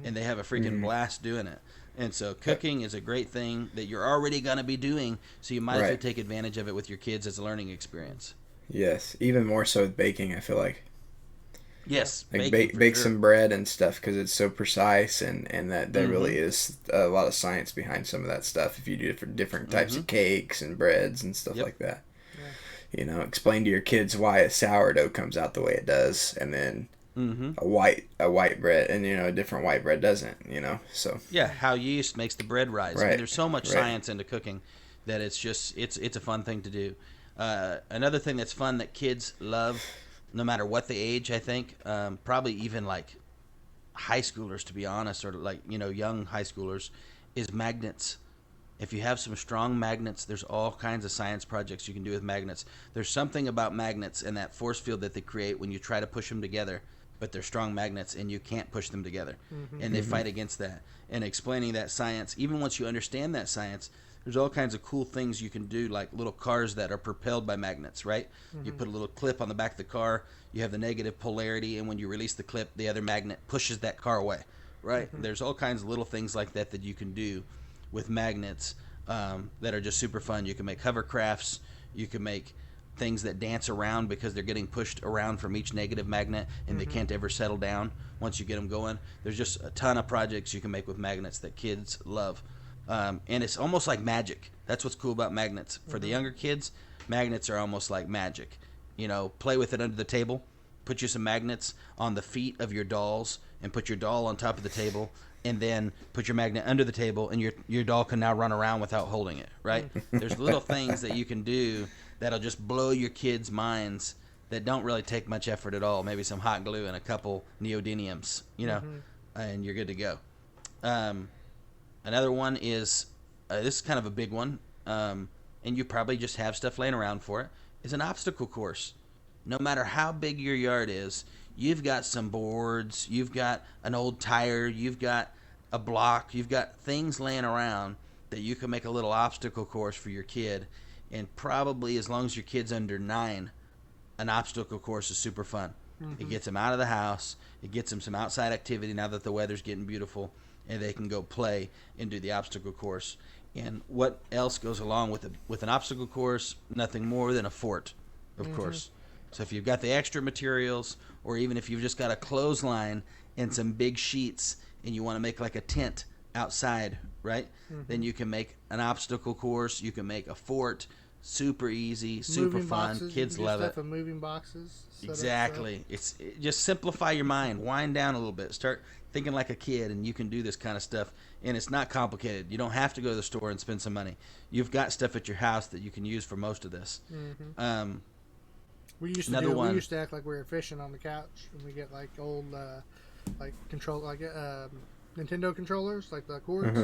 And they have a freaking blast doing it. And so cooking is a great thing that you're already going to be doing, so you might as well take advantage of it with your kids as a learning experience. Yes, even more so with baking, I feel like. Yes, like bake some bread and stuff, because it's so precise, and that really is a lot of science behind some of that stuff. If you do different types of cakes and breads and stuff like that, you know, explain to your kids why a sourdough comes out the way it does, and then a white bread, and a different white bread doesn't. So how yeast makes the bread rise. Right. I mean, there's so much science into cooking that it's a fun thing to do. Another thing that's fun that kids love, no matter what the age, I think, probably even like high schoolers, to be honest, or like, young high schoolers, is magnets. If you have some strong magnets, there's all kinds of science projects you can do with magnets. There's something about magnets and that force field that they create when you try to push them together, but they're strong magnets and you can't push them together. And they fight against that. And explaining that science, even once you understand that science, there's all kinds of cool things you can do, like little cars that are propelled by magnets, right? You put a little clip on the back of the car, you have the negative polarity, and when you release the clip, the other magnet pushes that car away, right? There's all kinds of little things like that that you can do with magnets that are just super fun. You can make hovercrafts, you can make things that dance around because they're getting pushed around from each negative magnet, and they can't ever settle down once you get them going. There's just a ton of projects you can make with magnets that kids love. And it's almost like magic. That's what's cool about magnets. For the younger kids, magnets are almost like magic. Play with it under the table. Put you some magnets on the feet of your dolls, and put your doll on top of the table, and then put your magnet under the table, and your doll can now run around without holding it, right? There's little things that you can do that'll just blow your kids' minds that don't really take much effort at all. Maybe some hot glue and a couple neodymiums, and you're good to go. Another one is, this is kind of a big one, and you probably just have stuff laying around for it, is an obstacle course. No matter how big your yard is, you've got some boards, you've got an old tire, you've got a block, you've got things laying around that you can make a little obstacle course for your kid. And probably as long as your kid's under 9, an obstacle course is super fun. It gets them out of the house, it gets them some outside activity now that the weather's getting beautiful, and they can go play and do the obstacle course. And what else goes along with an obstacle course? Nothing more than a fort, of course. So if you've got the extra materials, or even if you've just got a clothesline and some big sheets and you want to make like a tent outside, right? Then you can make an obstacle course. You can make a fort. Super easy, super fun. Boxes, kids love it. Moving boxes. Exactly. Just simplify your mind. Wind down a little bit. Start thinking like a kid, and you can do this kind of stuff. And it's not complicated. You don't have to go to the store and spend some money. You've got stuff at your house that you can use for most of this. We used to act like we were fishing on the couch, and we get like old Nintendo controllers, like the cords.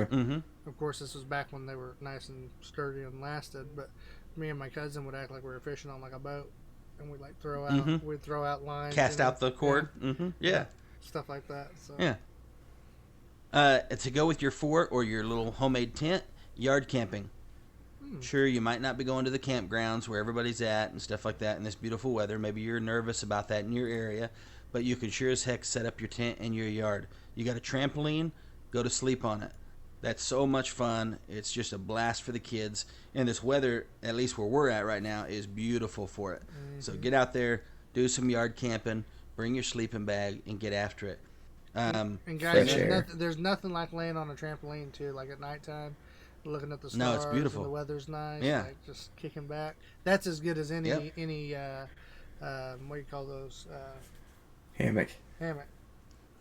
Of course, this was back when they were nice and sturdy and lasted. But me and my cousin would act like we were fishing on like a boat, and we'd like throw out lines, cast out the cord. Stuff like that. So. To go with your fort or your little homemade tent, yard camping. Sure, you might not be going to the campgrounds where everybody's at and stuff like that in this beautiful weather. Maybe you're nervous about that in your area, but you can sure as heck set up your tent in your yard. You got a trampoline, go to sleep on it. That's so much fun. It's just a blast for the kids. And this weather, at least where we're at right now, is beautiful for it. So get out there, do some yard camping, bring your sleeping bag, and get after it. And guys, there's nothing like laying on a trampoline too, like at nighttime, looking at the stars. No, it's beautiful. And the weather's nice. Yeah. Like just kicking back. That's as good as any what do you call those? Hammock. I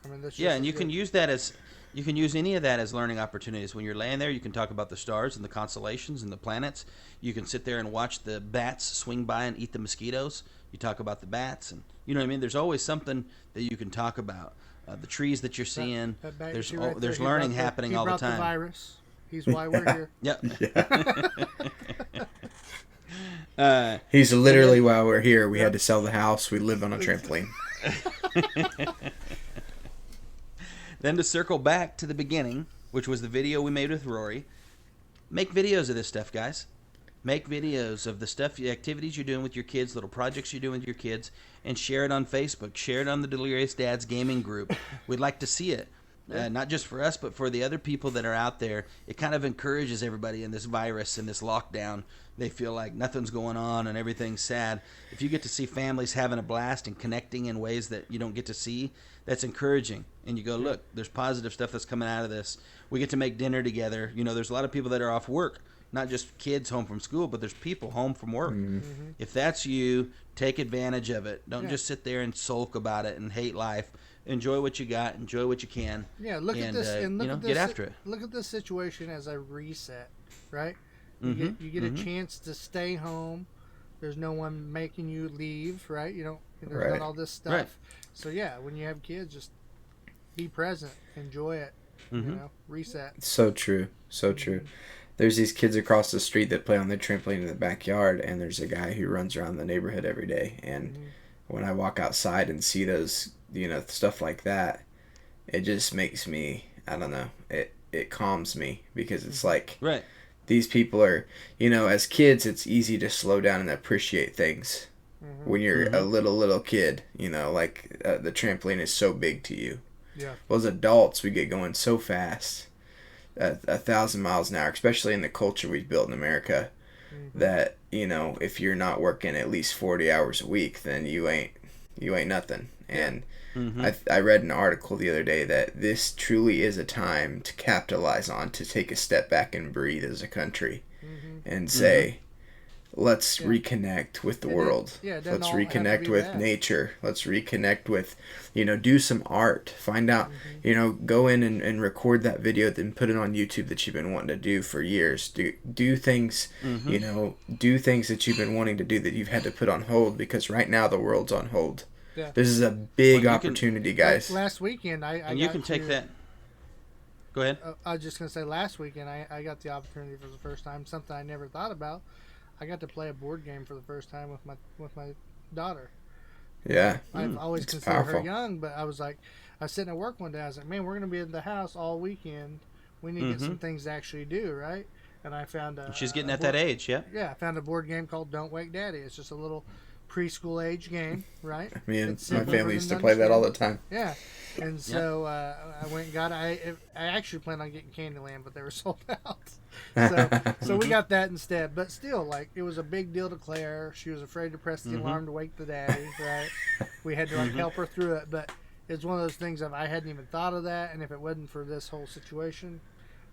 mean, that's and you can use that as any of that as learning opportunities. When you're laying there, you can talk about the stars and the constellations and the planets. You can sit there and watch the bats swing by and eat the mosquitoes. You talk about the bats, and you know what I mean. There's always something that you can talk about. The trees that you're seeing. There's learning happening all the time. The virus. He's why we're here. Yep. He's literally why we're here. We had to sell the house. We live on a trampoline. Then to circle back to the beginning, which was the video we made with Rory, make videos of this stuff, guys. Make videos of the stuff, the activities you're doing with your kids, little projects you're doing with your kids, and share it on Facebook. Share it on the Delirious Dads Gaming group. We'd like to see it. Not just for us, but for the other people that are out there. It kind of encourages everybody in this virus and this lockdown. They feel like nothing's going on and everything's sad. If you get to see families having a blast and connecting in ways that you don't get to see, that's encouraging. And you go, look, there's positive stuff that's coming out of this. We get to make dinner together. You know, there's a lot of people that are off work. Not just kids home from school, but there's people home from work. Mm-hmm. If that's you, take advantage of it. Don't just sit there and sulk about it and hate life. Enjoy what you got. Enjoy what you can. Yeah, look at this and look at this, get after it. Look at this situation as a reset, right? You get a chance to stay home. There's no one making you leave, right? You don't. There's not all this stuff. Right. So yeah, when you have kids, just be present, enjoy it. You know, reset. So true. So true. There's these kids across the street that play on their trampoline in the backyard, and there's a guy who runs around the neighborhood every day. And when I walk outside and see those, stuff like that, it just makes me, I don't know, it calms me, because it's like, these people are, as kids, it's easy to slow down and appreciate things. When you're a little kid, the trampoline is so big to you. Yeah. Well, as adults, we get going so fast. 1,000 miles an hour, especially in the culture we've built in America, that if you're not working at least 40 hours a week, then you ain't nothing. And I read an article the other day that this truly is a time to capitalize on, to take a step back and breathe as a country, and say, let's reconnect with the world. Let's reconnect with nature. Let's reconnect with, do some art. Find out, go in and record that video, then put it on YouTube that you've been wanting to do for years. Do things, do things that you've been wanting to do that you've had to put on hold, because right now the world's on hold. Yeah. This is a big opportunity, guys. Last weekend, you can take that. Go ahead. I was just going to say, last weekend, I got the opportunity for the first time, something I never thought about. I got to play a board game for the first time with my daughter. Yeah. I've always considered her young, but I was sitting at work one day. I was like, man, we're going to be in the house all weekend. We need to get some things to actually do, right? And I found she's getting at that age, yeah. Yeah, I found a board game called Don't Wake Daddy. It's just a little preschool age game, right? Me and my family used to play that all the time. Yeah. And so I went and got it. I actually planned on getting Candyland, but they were sold out. So we got that instead. But still, it was a big deal to Claire. She was afraid to press the alarm to wake the daddy, right? We had to help her through it. But it's one of those things of I hadn't even thought of that. And if it wasn't for this whole situation,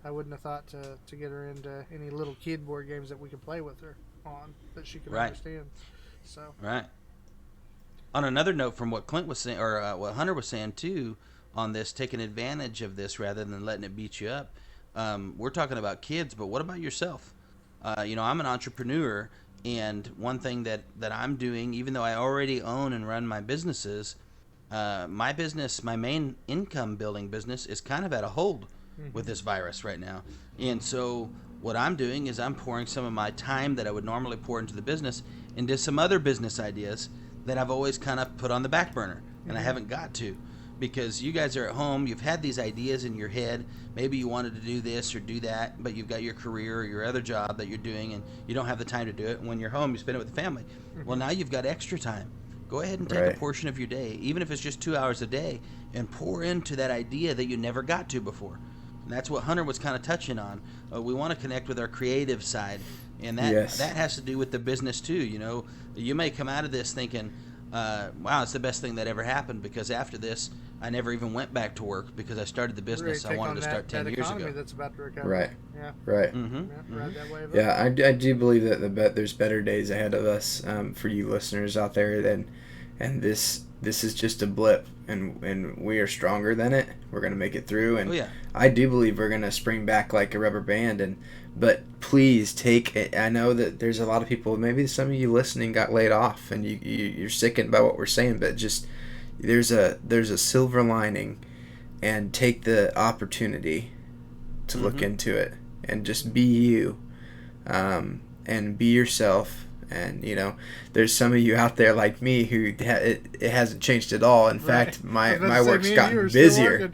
I wouldn't have thought to get her into any little kid board games that we could play with her on, that she could understand. So. Right. On another note, from what Clint was saying, or what Hunter was saying too, on this, taking advantage of this rather than letting it beat you up. We're talking about kids, but what about yourself? I'm an entrepreneur, and one thing that I'm doing, even though I already own and run my businesses, my main income building business is kind of at a hold with this virus right now. And so what I'm doing is I'm pouring some of my time that I would normally pour into the business into some other business ideas that I've always kind of put on the back burner, and I haven't got to, because you guys are at home, you've had these ideas in your head, maybe you wanted to do this or do that, but you've got your career or your other job that you're doing, and you don't have the time to do it, and when you're home, you spend it with the family. Well, now you've got extra time. Go ahead and take a portion of your day, even if it's just 2 hours a day, and pour into that idea that you never got to before. And that's what Hunter was kind of touching on. We want to connect with our creative side, and that has to do with the business too. You may come out of this thinking, wow, it's the best thing that ever happened, because after this, I never even went back to work because I started the business I wanted to start 10 years ago. That's about to recover. Right. Yeah. Right. Ride that wave up. Yeah, I do believe that there's better days ahead of us for you listeners out there, and this is just a blip, and we are stronger than it. We're gonna make it through, and I do believe we're gonna spring back like a rubber band. But please take it. I know that there's a lot of people. Maybe some of you listening got laid off, and you're sickened by what we're saying. But just there's a silver lining, and take the opportunity to look into it and just be you, and be yourself. And there's some of you out there like me who it hasn't changed at all. In fact, my work's gotten busier.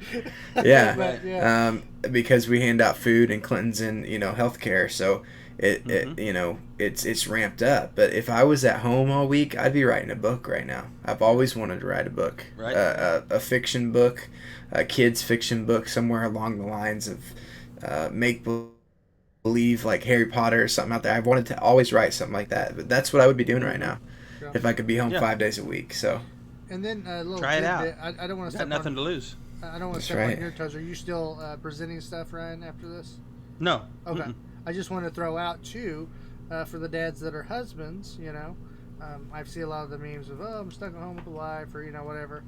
Yeah. Because we hand out food and Clinton's in healthcare, so it's ramped up. But if I was at home all week, I'd be writing a book right now. I've always wanted to write a book, a fiction book, a kids fiction book, somewhere along the lines of make believe, like Harry Potter or something out there. I've wanted to always write something like that, but that's what I would be doing right now if I could be home 5 days a week. So, and then a little try it out. I don't want to got nothing to lose. I don't want to step on your toes. Are you still presenting stuff, Ryan, after this? No. Okay. I just want to throw out too, for the dads that are husbands. I see a lot of the memes of I'm stuck at home with the wife, or whatever,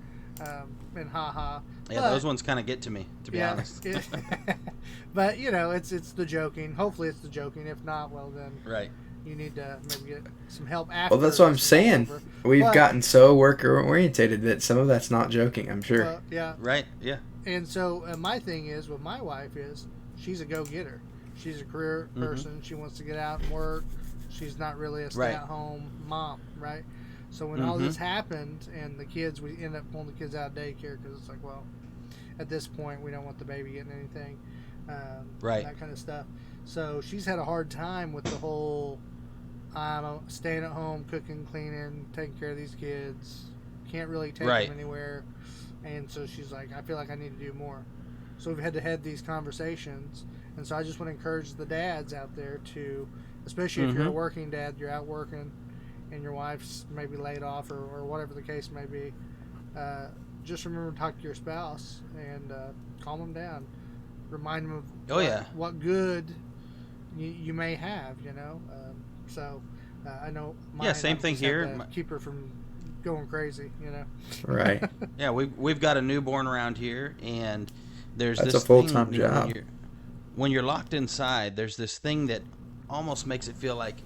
and haha. Yeah, those ones kind of get to me, to be honest. But it's the joking. Hopefully, it's the joking. If not, well then, you need to maybe get some help after. Well, that's what I'm saying. We've gotten so worker orientated that some of that's not joking, I'm sure. Yeah. Right. Yeah. And so my thing is with my wife is she's a go-getter. She's a career person. She wants to get out and work. She's not really a stay-at-home mom, right? So when all this happened and the kids, we end up pulling the kids out of daycare because it's like, well, at this point we don't want the baby getting anything, that kind of stuff. So she's had a hard time with the whole staying at home, cooking, cleaning, taking care of these kids. Can't really take them anywhere. And so she's like, I feel like I need to do more. So we've had to have these conversations. And so I just want to encourage the dads out there to, especially if you're a working dad, you're out working, and your wife's maybe laid off or whatever the case may be, just remember to talk to your spouse and calm them down. Remind them of what good you may have, So I know same thing here. Keep her from going crazy, Right. Yeah, we've got a newborn around here, and there's that's this a full-time job. When you're locked inside, there's this thing that almost makes it feel like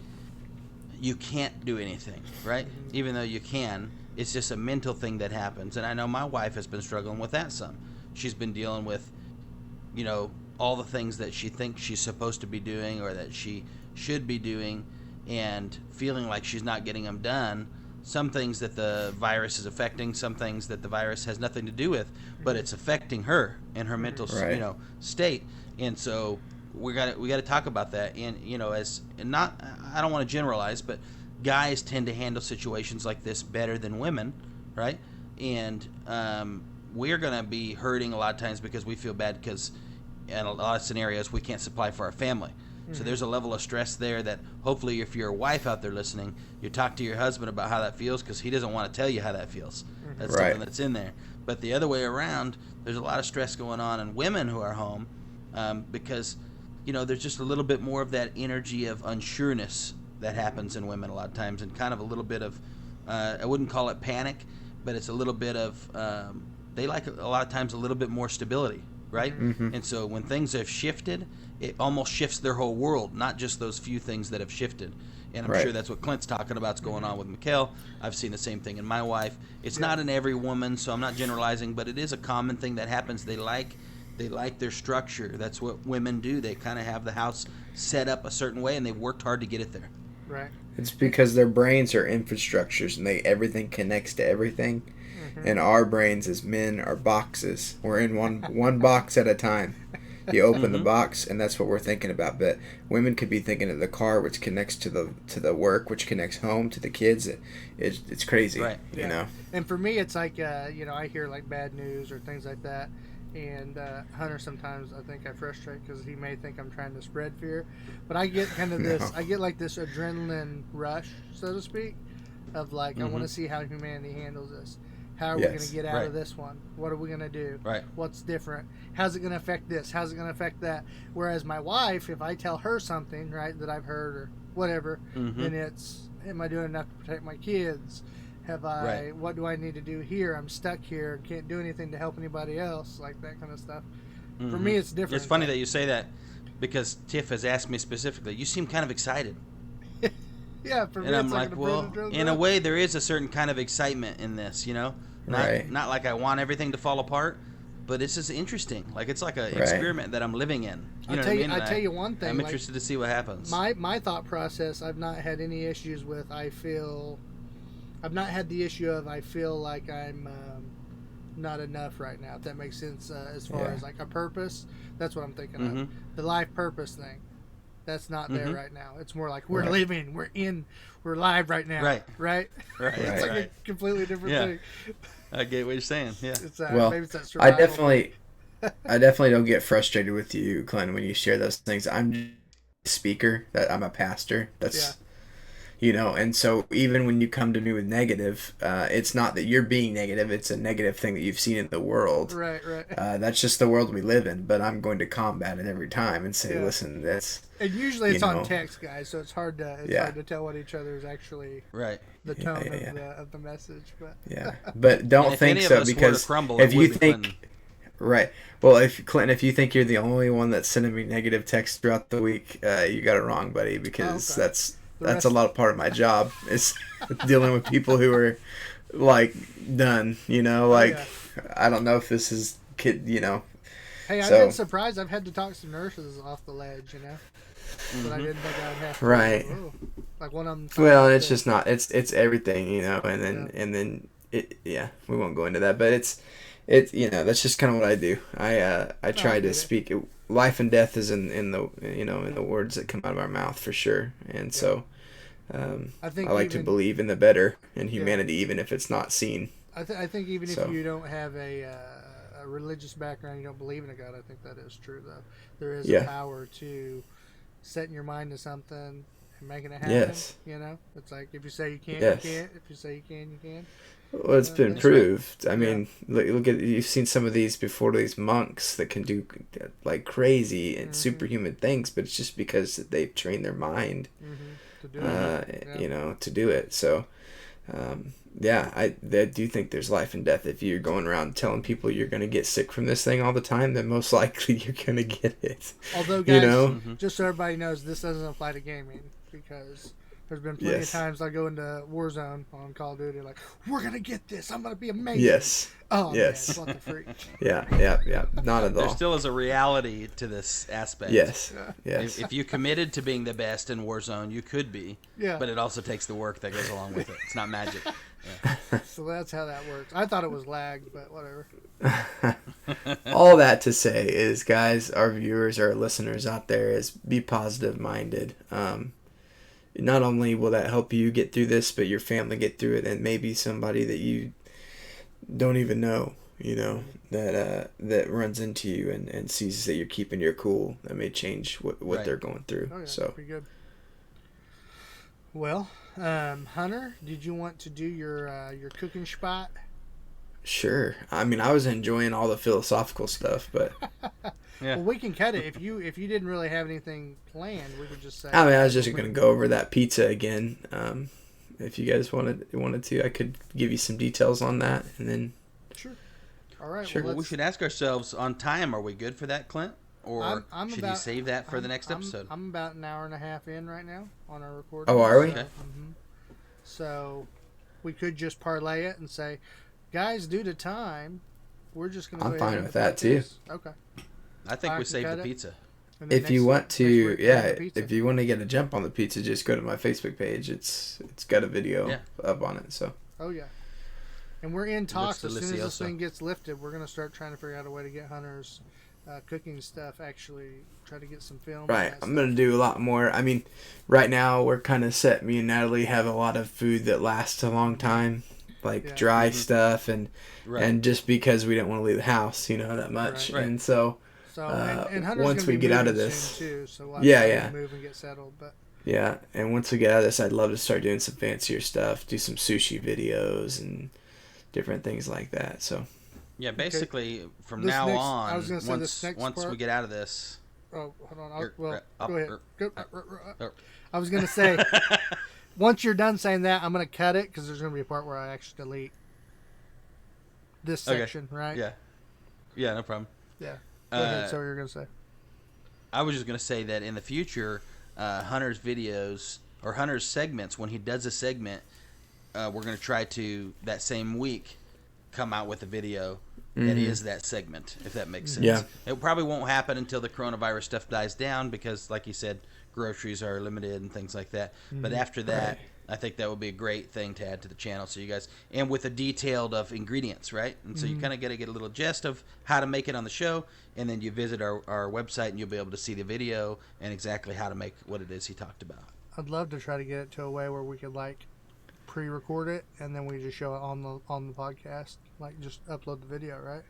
you can't do anything, right? Even though you can. It's just a mental thing that happens. And I know my wife has been struggling with that some. She's been dealing with, all the things that she thinks she's supposed to be doing or that she should be doing, and feeling like she's not getting them done. Some things that the virus is affecting, some things that the virus has nothing to do with, but it's affecting her and her mental, state. And so we got to talk about that. And I don't want to generalize, but guys tend to handle situations like this better than women, right? And we're going to be hurting a lot of times because we feel bad because in a lot of scenarios we can't supply for our family. So there's a level of stress there that hopefully if you're a wife out there listening, you talk to your husband about how that feels, because he doesn't want to tell you how that feels. That's something that's in there. But the other way around, there's a lot of stress going on in women who are home because, there's just a little bit more of that energy of unsureness that happens in women a lot of times, and kind of a little bit of, I wouldn't call it panic, but it's a little bit of, they like a lot of times a little bit more stability, right? And so when things have shifted, it almost shifts their whole world, not just those few things that have shifted. And I'm sure that's what Clint's talking about is going on with Mikkel. I've seen the same thing in my wife. It's not in every woman, so I'm not generalizing, but it is a common thing that happens. They like their structure. That's what women do. They kind of have the house set up a certain way, and they've worked hard to get it there. Right. It's because their brains are infrastructures, and everything connects to everything. And our brains as men are boxes. We're in one box at a time. You open the box, and that's what we're thinking about. But women could be thinking of the car, which connects to the work, which connects home to the kids. It's crazy, right? You know. And for me, it's like I hear like bad news or things like that, and Hunter sometimes I think I frustrate because he may think I'm trying to spread fear, but I get kind of this. I get like this adrenaline rush, so to speak. of like, I want to see how humanity handles this. How are we Yes. going to get out of this one? What are we going to do? Right. What's different? How's it going to affect this? How's it going to affect that? Whereas my wife, if I tell her something, right, that I've heard or whatever, then it's, am I doing enough to protect my kids? Have I, what do I need to do here? I'm stuck here. Can't do anything to help anybody else, like that kind of stuff. For me, it's different. It's funny that you say that because Tiff has asked me specifically, you seem kind of excited. Yeah, for me, And I'm it's like, well, in a way, there is a certain kind of excitement in this, you know? Not like I want everything to fall apart, but it's just interesting. Like, it's like an experiment that I'm living in. You know what I mean? I tell you one thing. I'm interested to see what happens. My thought process, I've not had any issues with. I've not had the issue of I feel like I'm not enough right now, if that makes sense, as far as like a purpose. That's what I'm thinking of. The life purpose thing. That's not there right now. It's more like we're living, we're live right now. Right. It's like a completely different thing. I get what you're saying. Yeah. It's, well, maybe it's that I survival definitely don't get frustrated with you, Clint, when you share those things. I'm a speaker, that I'm a pastor. That's you know, and so even when you come to me with negative, it's not that you're being negative, it's a negative thing that you've seen in the world. Right. That's just the world we live in, but I'm going to combat it every time and say, listen, that's... And usually it's on text, guys, so it's hard to tell what each other is actually... The tone of the message, but... Yeah, but don't think so, because if you think... Right. Well, if you think you're the only one that's sending me negative texts throughout the week, you got it wrong, buddy, because that's a lot of part of my job is dealing with people who are like done, you know, like I don't know if this is you know. Hey, I've been surprised. I've had to talk some nurses off the ledge, you know, but I didn't think I'd have to. Right. Like one of them. Well, it's just not. It's everything, you know, and then it. Yeah, we won't go into that, but it's you know, that's just kind of what I do. I try to speak. Life and death is in the you know, in the words that come out of our mouth for sure, and so I like to believe in the better in humanity, even if it's not seen. I think even if you don't have a religious background, you don't believe in a God, I think that is true, though. There is a power to setting your mind to something and making it happen. Yes. You know, it's like if you say you can't, you can't. If you say you can, you can. Well, it's been proved. I mean, look at, you've seen some of these before, these monks that can do like crazy and superhuman things, but it's just because they've trained their mind to do it. You know, to do it. So, I do think there's life and death. If you're going around telling people you're going to get sick from this thing all the time, then most likely you're going to get it. Although, guys, you know? Just so everybody knows, this doesn't apply to gaming, because there's been plenty of times I go into Warzone on Call of Duty, like, we're going to get this. I'm going to be amazing. Yes. Oh, yes. Man, what the freak. Yeah. Not at all. There still is a reality to this aspect. Yes. If you committed to being the best in Warzone, you could be. Yeah. But it also takes the work that goes along with it. It's not magic. So that's how that works. I thought it was lag, but whatever. All that to say is, guys, our viewers, our listeners out there, is be positive minded. Not only will that help you get through this, but your family get through it, and maybe somebody that you don't even know, you know, that runs into you and sees that you're keeping your cool. That may change what they're going through. Oh, yeah, so pretty good. Well, Hunter, did you want to do your cooking spot? Sure. I mean, I was enjoying all the philosophical stuff, but well, we can cut it if you didn't really have anything planned. We could just say. I mean, I was just going to go over that pizza again. If you guys wanted to, I could give you some details on that, and then. Sure. All right. Sure. Well, we should ask ourselves on time. Are we good for that, Clint? Or should you save that for the next episode? I'm about an hour and a half in right now on our recording. Oh, are we? Okay. So we could just parlay it and say, guys, due to time, we're just going to. I'm fine with that too. Okay. I think we saved the pizza. If you want to, if you want to get a jump on the pizza, just go to my Facebook page. It's got a video up on it. So. Oh yeah. And we're in talks. As soon as this thing gets lifted, we're going to start trying to figure out a way to get Hunter's cooking stuff. Actually, try to get some film. Right. I'm going to do a lot more. I mean, right now we're kind of set. Me and Natalie have a lot of food that lasts a long time, like dry stuff, and just because we don't want to leave the house, you know, that much, and so. So and Hunter's once we be get out of this, too, so we'll move and get settled. But Yeah, and once we get out of this, I'd love to start doing some fancier stuff, do some sushi videos and different things like that. So. Yeah, basically from This now next- on, I was gonna say this next once we part- get out of this. Oh, hold on. Here, Go up, ahead. er, I was going to say, once you're done saying that, I'm going to cut it because there's going to be a part where I actually delete this Okay. section, right? Yeah. Yeah, no problem. Yeah. Go ahead. So what you're going to say. I was just going to say that in the future, Hunter's videos or Hunter's segments, when he does a segment, we're going to try to, that same week, come out with a video that is that segment, if that makes sense. Yeah. It probably won't happen until the coronavirus stuff dies down because, like you said, groceries are limited and things like that. But after that, Right. I think that would be a great thing to add to the channel. So you guys, and with a detailed of ingredients, right? And so you kind of got to get a little gist of how to make it on the show, and then you visit our website and you'll be able to see the video and exactly how to make what it is he talked about. I'd love to try to get it to a way where we could like pre-record it and then we just show it on the podcast, like just upload the video, right?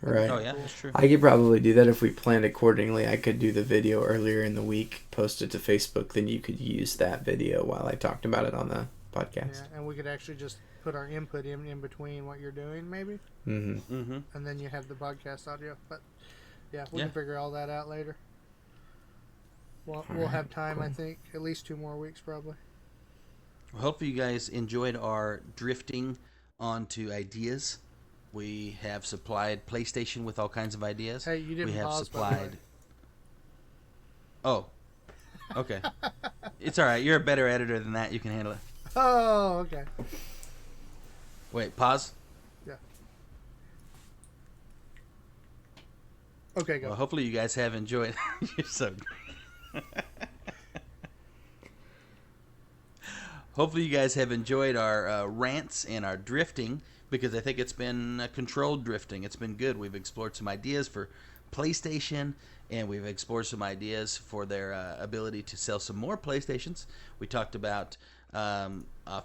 Right. Oh yeah, that's true. I could probably do that if we planned accordingly. I could do the video earlier in the week, post it to Facebook, then you could use that video while I talked about it on the podcast. Yeah, and we could actually just put our input in between what you're doing, maybe, Mm-hmm. and then you have the podcast audio. But yeah, we Yeah. can figure all that out later. We'll Alright, have time, I cool. think, at least 2 more weeks probably. Well, hopefully you guys enjoyed our drifting onto ideas. We have supplied PlayStation with all kinds of ideas. Hey, you didn't We have pause, by the way. supplied. Oh, okay. It's all right. You're a better editor than that. You can handle it. Oh, okay. Wait, pause. Okay, go. Well, hopefully you guys have enjoyed. You're so. Hopefully you guys have enjoyed our rants and our drifting, because I think it's been controlled drifting. It's been good. We've explored some ideas for PlayStation, and we've explored some ideas for their ability to sell some more PlayStations. We talked about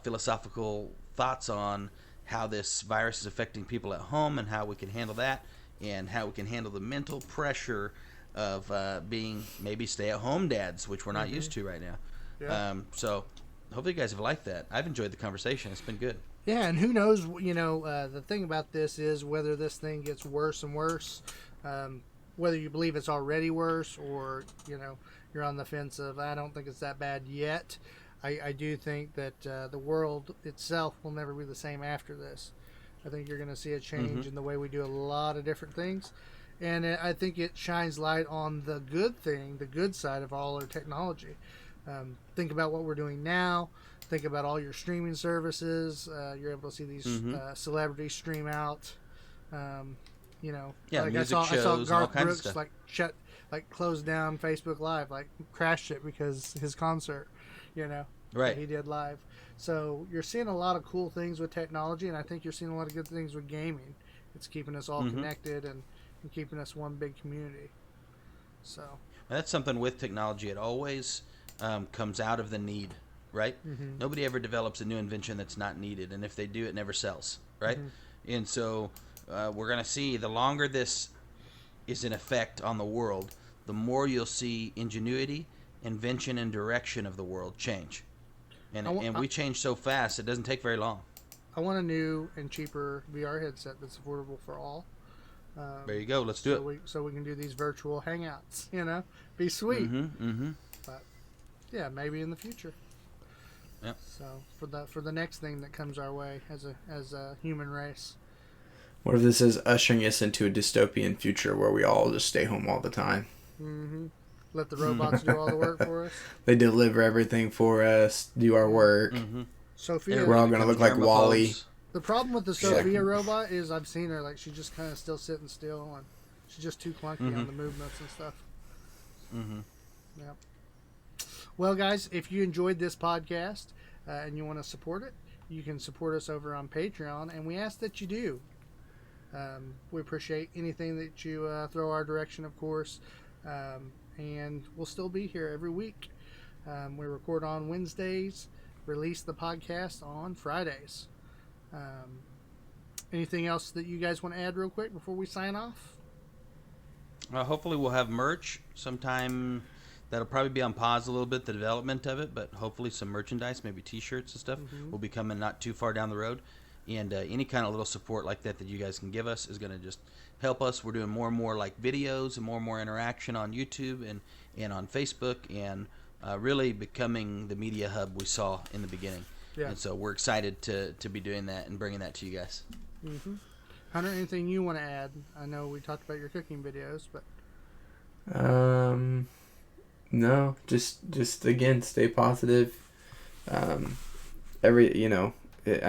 philosophical thoughts on how this virus is affecting people at home and how we can handle that, and how we can handle the mental pressure of being maybe stay-at-home dads, which we're not used to right now. Yeah. So hopefully you guys have liked that. I've enjoyed the conversation. It's been good. Yeah, and who knows, the thing about this is whether this thing gets worse and worse, whether you believe it's already worse or, you're on the fence of, I don't think it's that bad yet. I do think that the world itself will never be the same after this. I think you're going to see a change in the way we do a lot of different things. And I think it shines light on the good thing, the good side of all our technology. Think about what we're doing now. Think about all your streaming services. You're able to see these celebrities stream out. Yeah, like music I saw shows and all Garth kinds of Brooks stuff. close down Facebook Live, crashed it because his concert, that Right. he did live. So you're seeing a lot of cool things with technology, and I think you're seeing a lot of good things with gaming. It's keeping us all connected and keeping us one big community. So That's something with technology. It always comes out of the need, right? Nobody ever develops a new invention that's not needed, and if they do, it never sells, right? And so we're going to see the longer this is in effect on the world, the more you'll see ingenuity, invention, and direction of the world change. And we change so fast, it doesn't take very long. I want a new and cheaper VR headset that's affordable for all. There you go. Let's do it. So we can do these virtual hangouts. Be sweet. But yeah, maybe in the future. Yep. So for the next thing that comes our way as a human race. What if this is ushering us into a dystopian future where we all just stay home all the time? Let the robots do all the work for us. They deliver everything for us, do our work. Sophia. We're all gonna look like WALL-E. The problem with the Sophia robot is I've seen her, she's just kind of still sitting still, and she's just too clunky on the movements and stuff. Yep. Well, guys, if you enjoyed this podcast and you want to support it, you can support us over on Patreon, and we ask that you do. We appreciate anything that you throw our direction, of course, and we'll still be here every week. We record on Wednesdays, release the podcast on Fridays. Anything else that you guys want to add real quick before we sign off? Hopefully we'll have merch sometime That'll probably be on pause a little bit, the development of it, but hopefully some merchandise, maybe T-shirts and stuff, will be coming not too far down the road. And any kind of little support like that you guys can give us is going to just help us. We're doing more and more like videos and more interaction on YouTube and on Facebook, and really becoming the media hub we saw in the beginning. Yeah. And so we're excited to be doing that and bringing that to you guys. Mm-hmm. Hunter, anything you want to add? I know we talked about your cooking videos, but no, just again, stay positive. I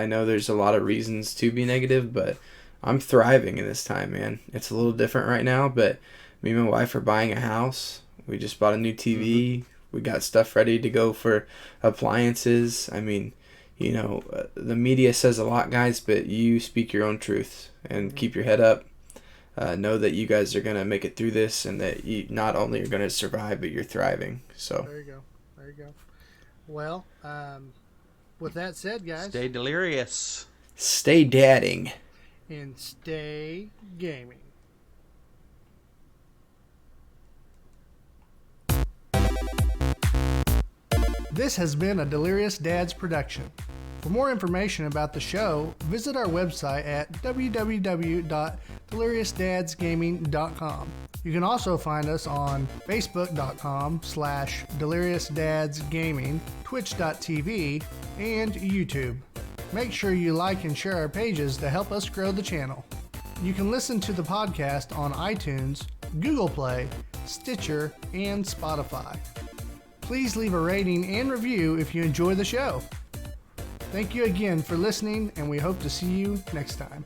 know there's a lot of reasons to be negative, but I'm thriving in this time, man. It's a little different right now, but me and my wife are buying a house. We just bought a new TV. Mm-hmm. We got stuff ready to go for appliances. I mean, the media says a lot, guys, but you speak your own truth and keep your head up. Know that you guys are going to make it through this, and that you not only are going to survive, but you're thriving. So There you go. Well, with that said, guys, stay delirious. Stay dadding. And stay gaming. This has been a Delirious Dads production. For more information about the show, visit our website at www.deliriousdadsgaming.com. You can also find us on facebook.com/deliriousdadsgaming, twitch.tv, and YouTube. Make sure you like and share our pages to help us grow the channel. You can listen to the podcast on iTunes, Google Play, Stitcher, and Spotify. Please leave a rating and review if you enjoy the show. Thank you again for listening, and we hope to see you next time.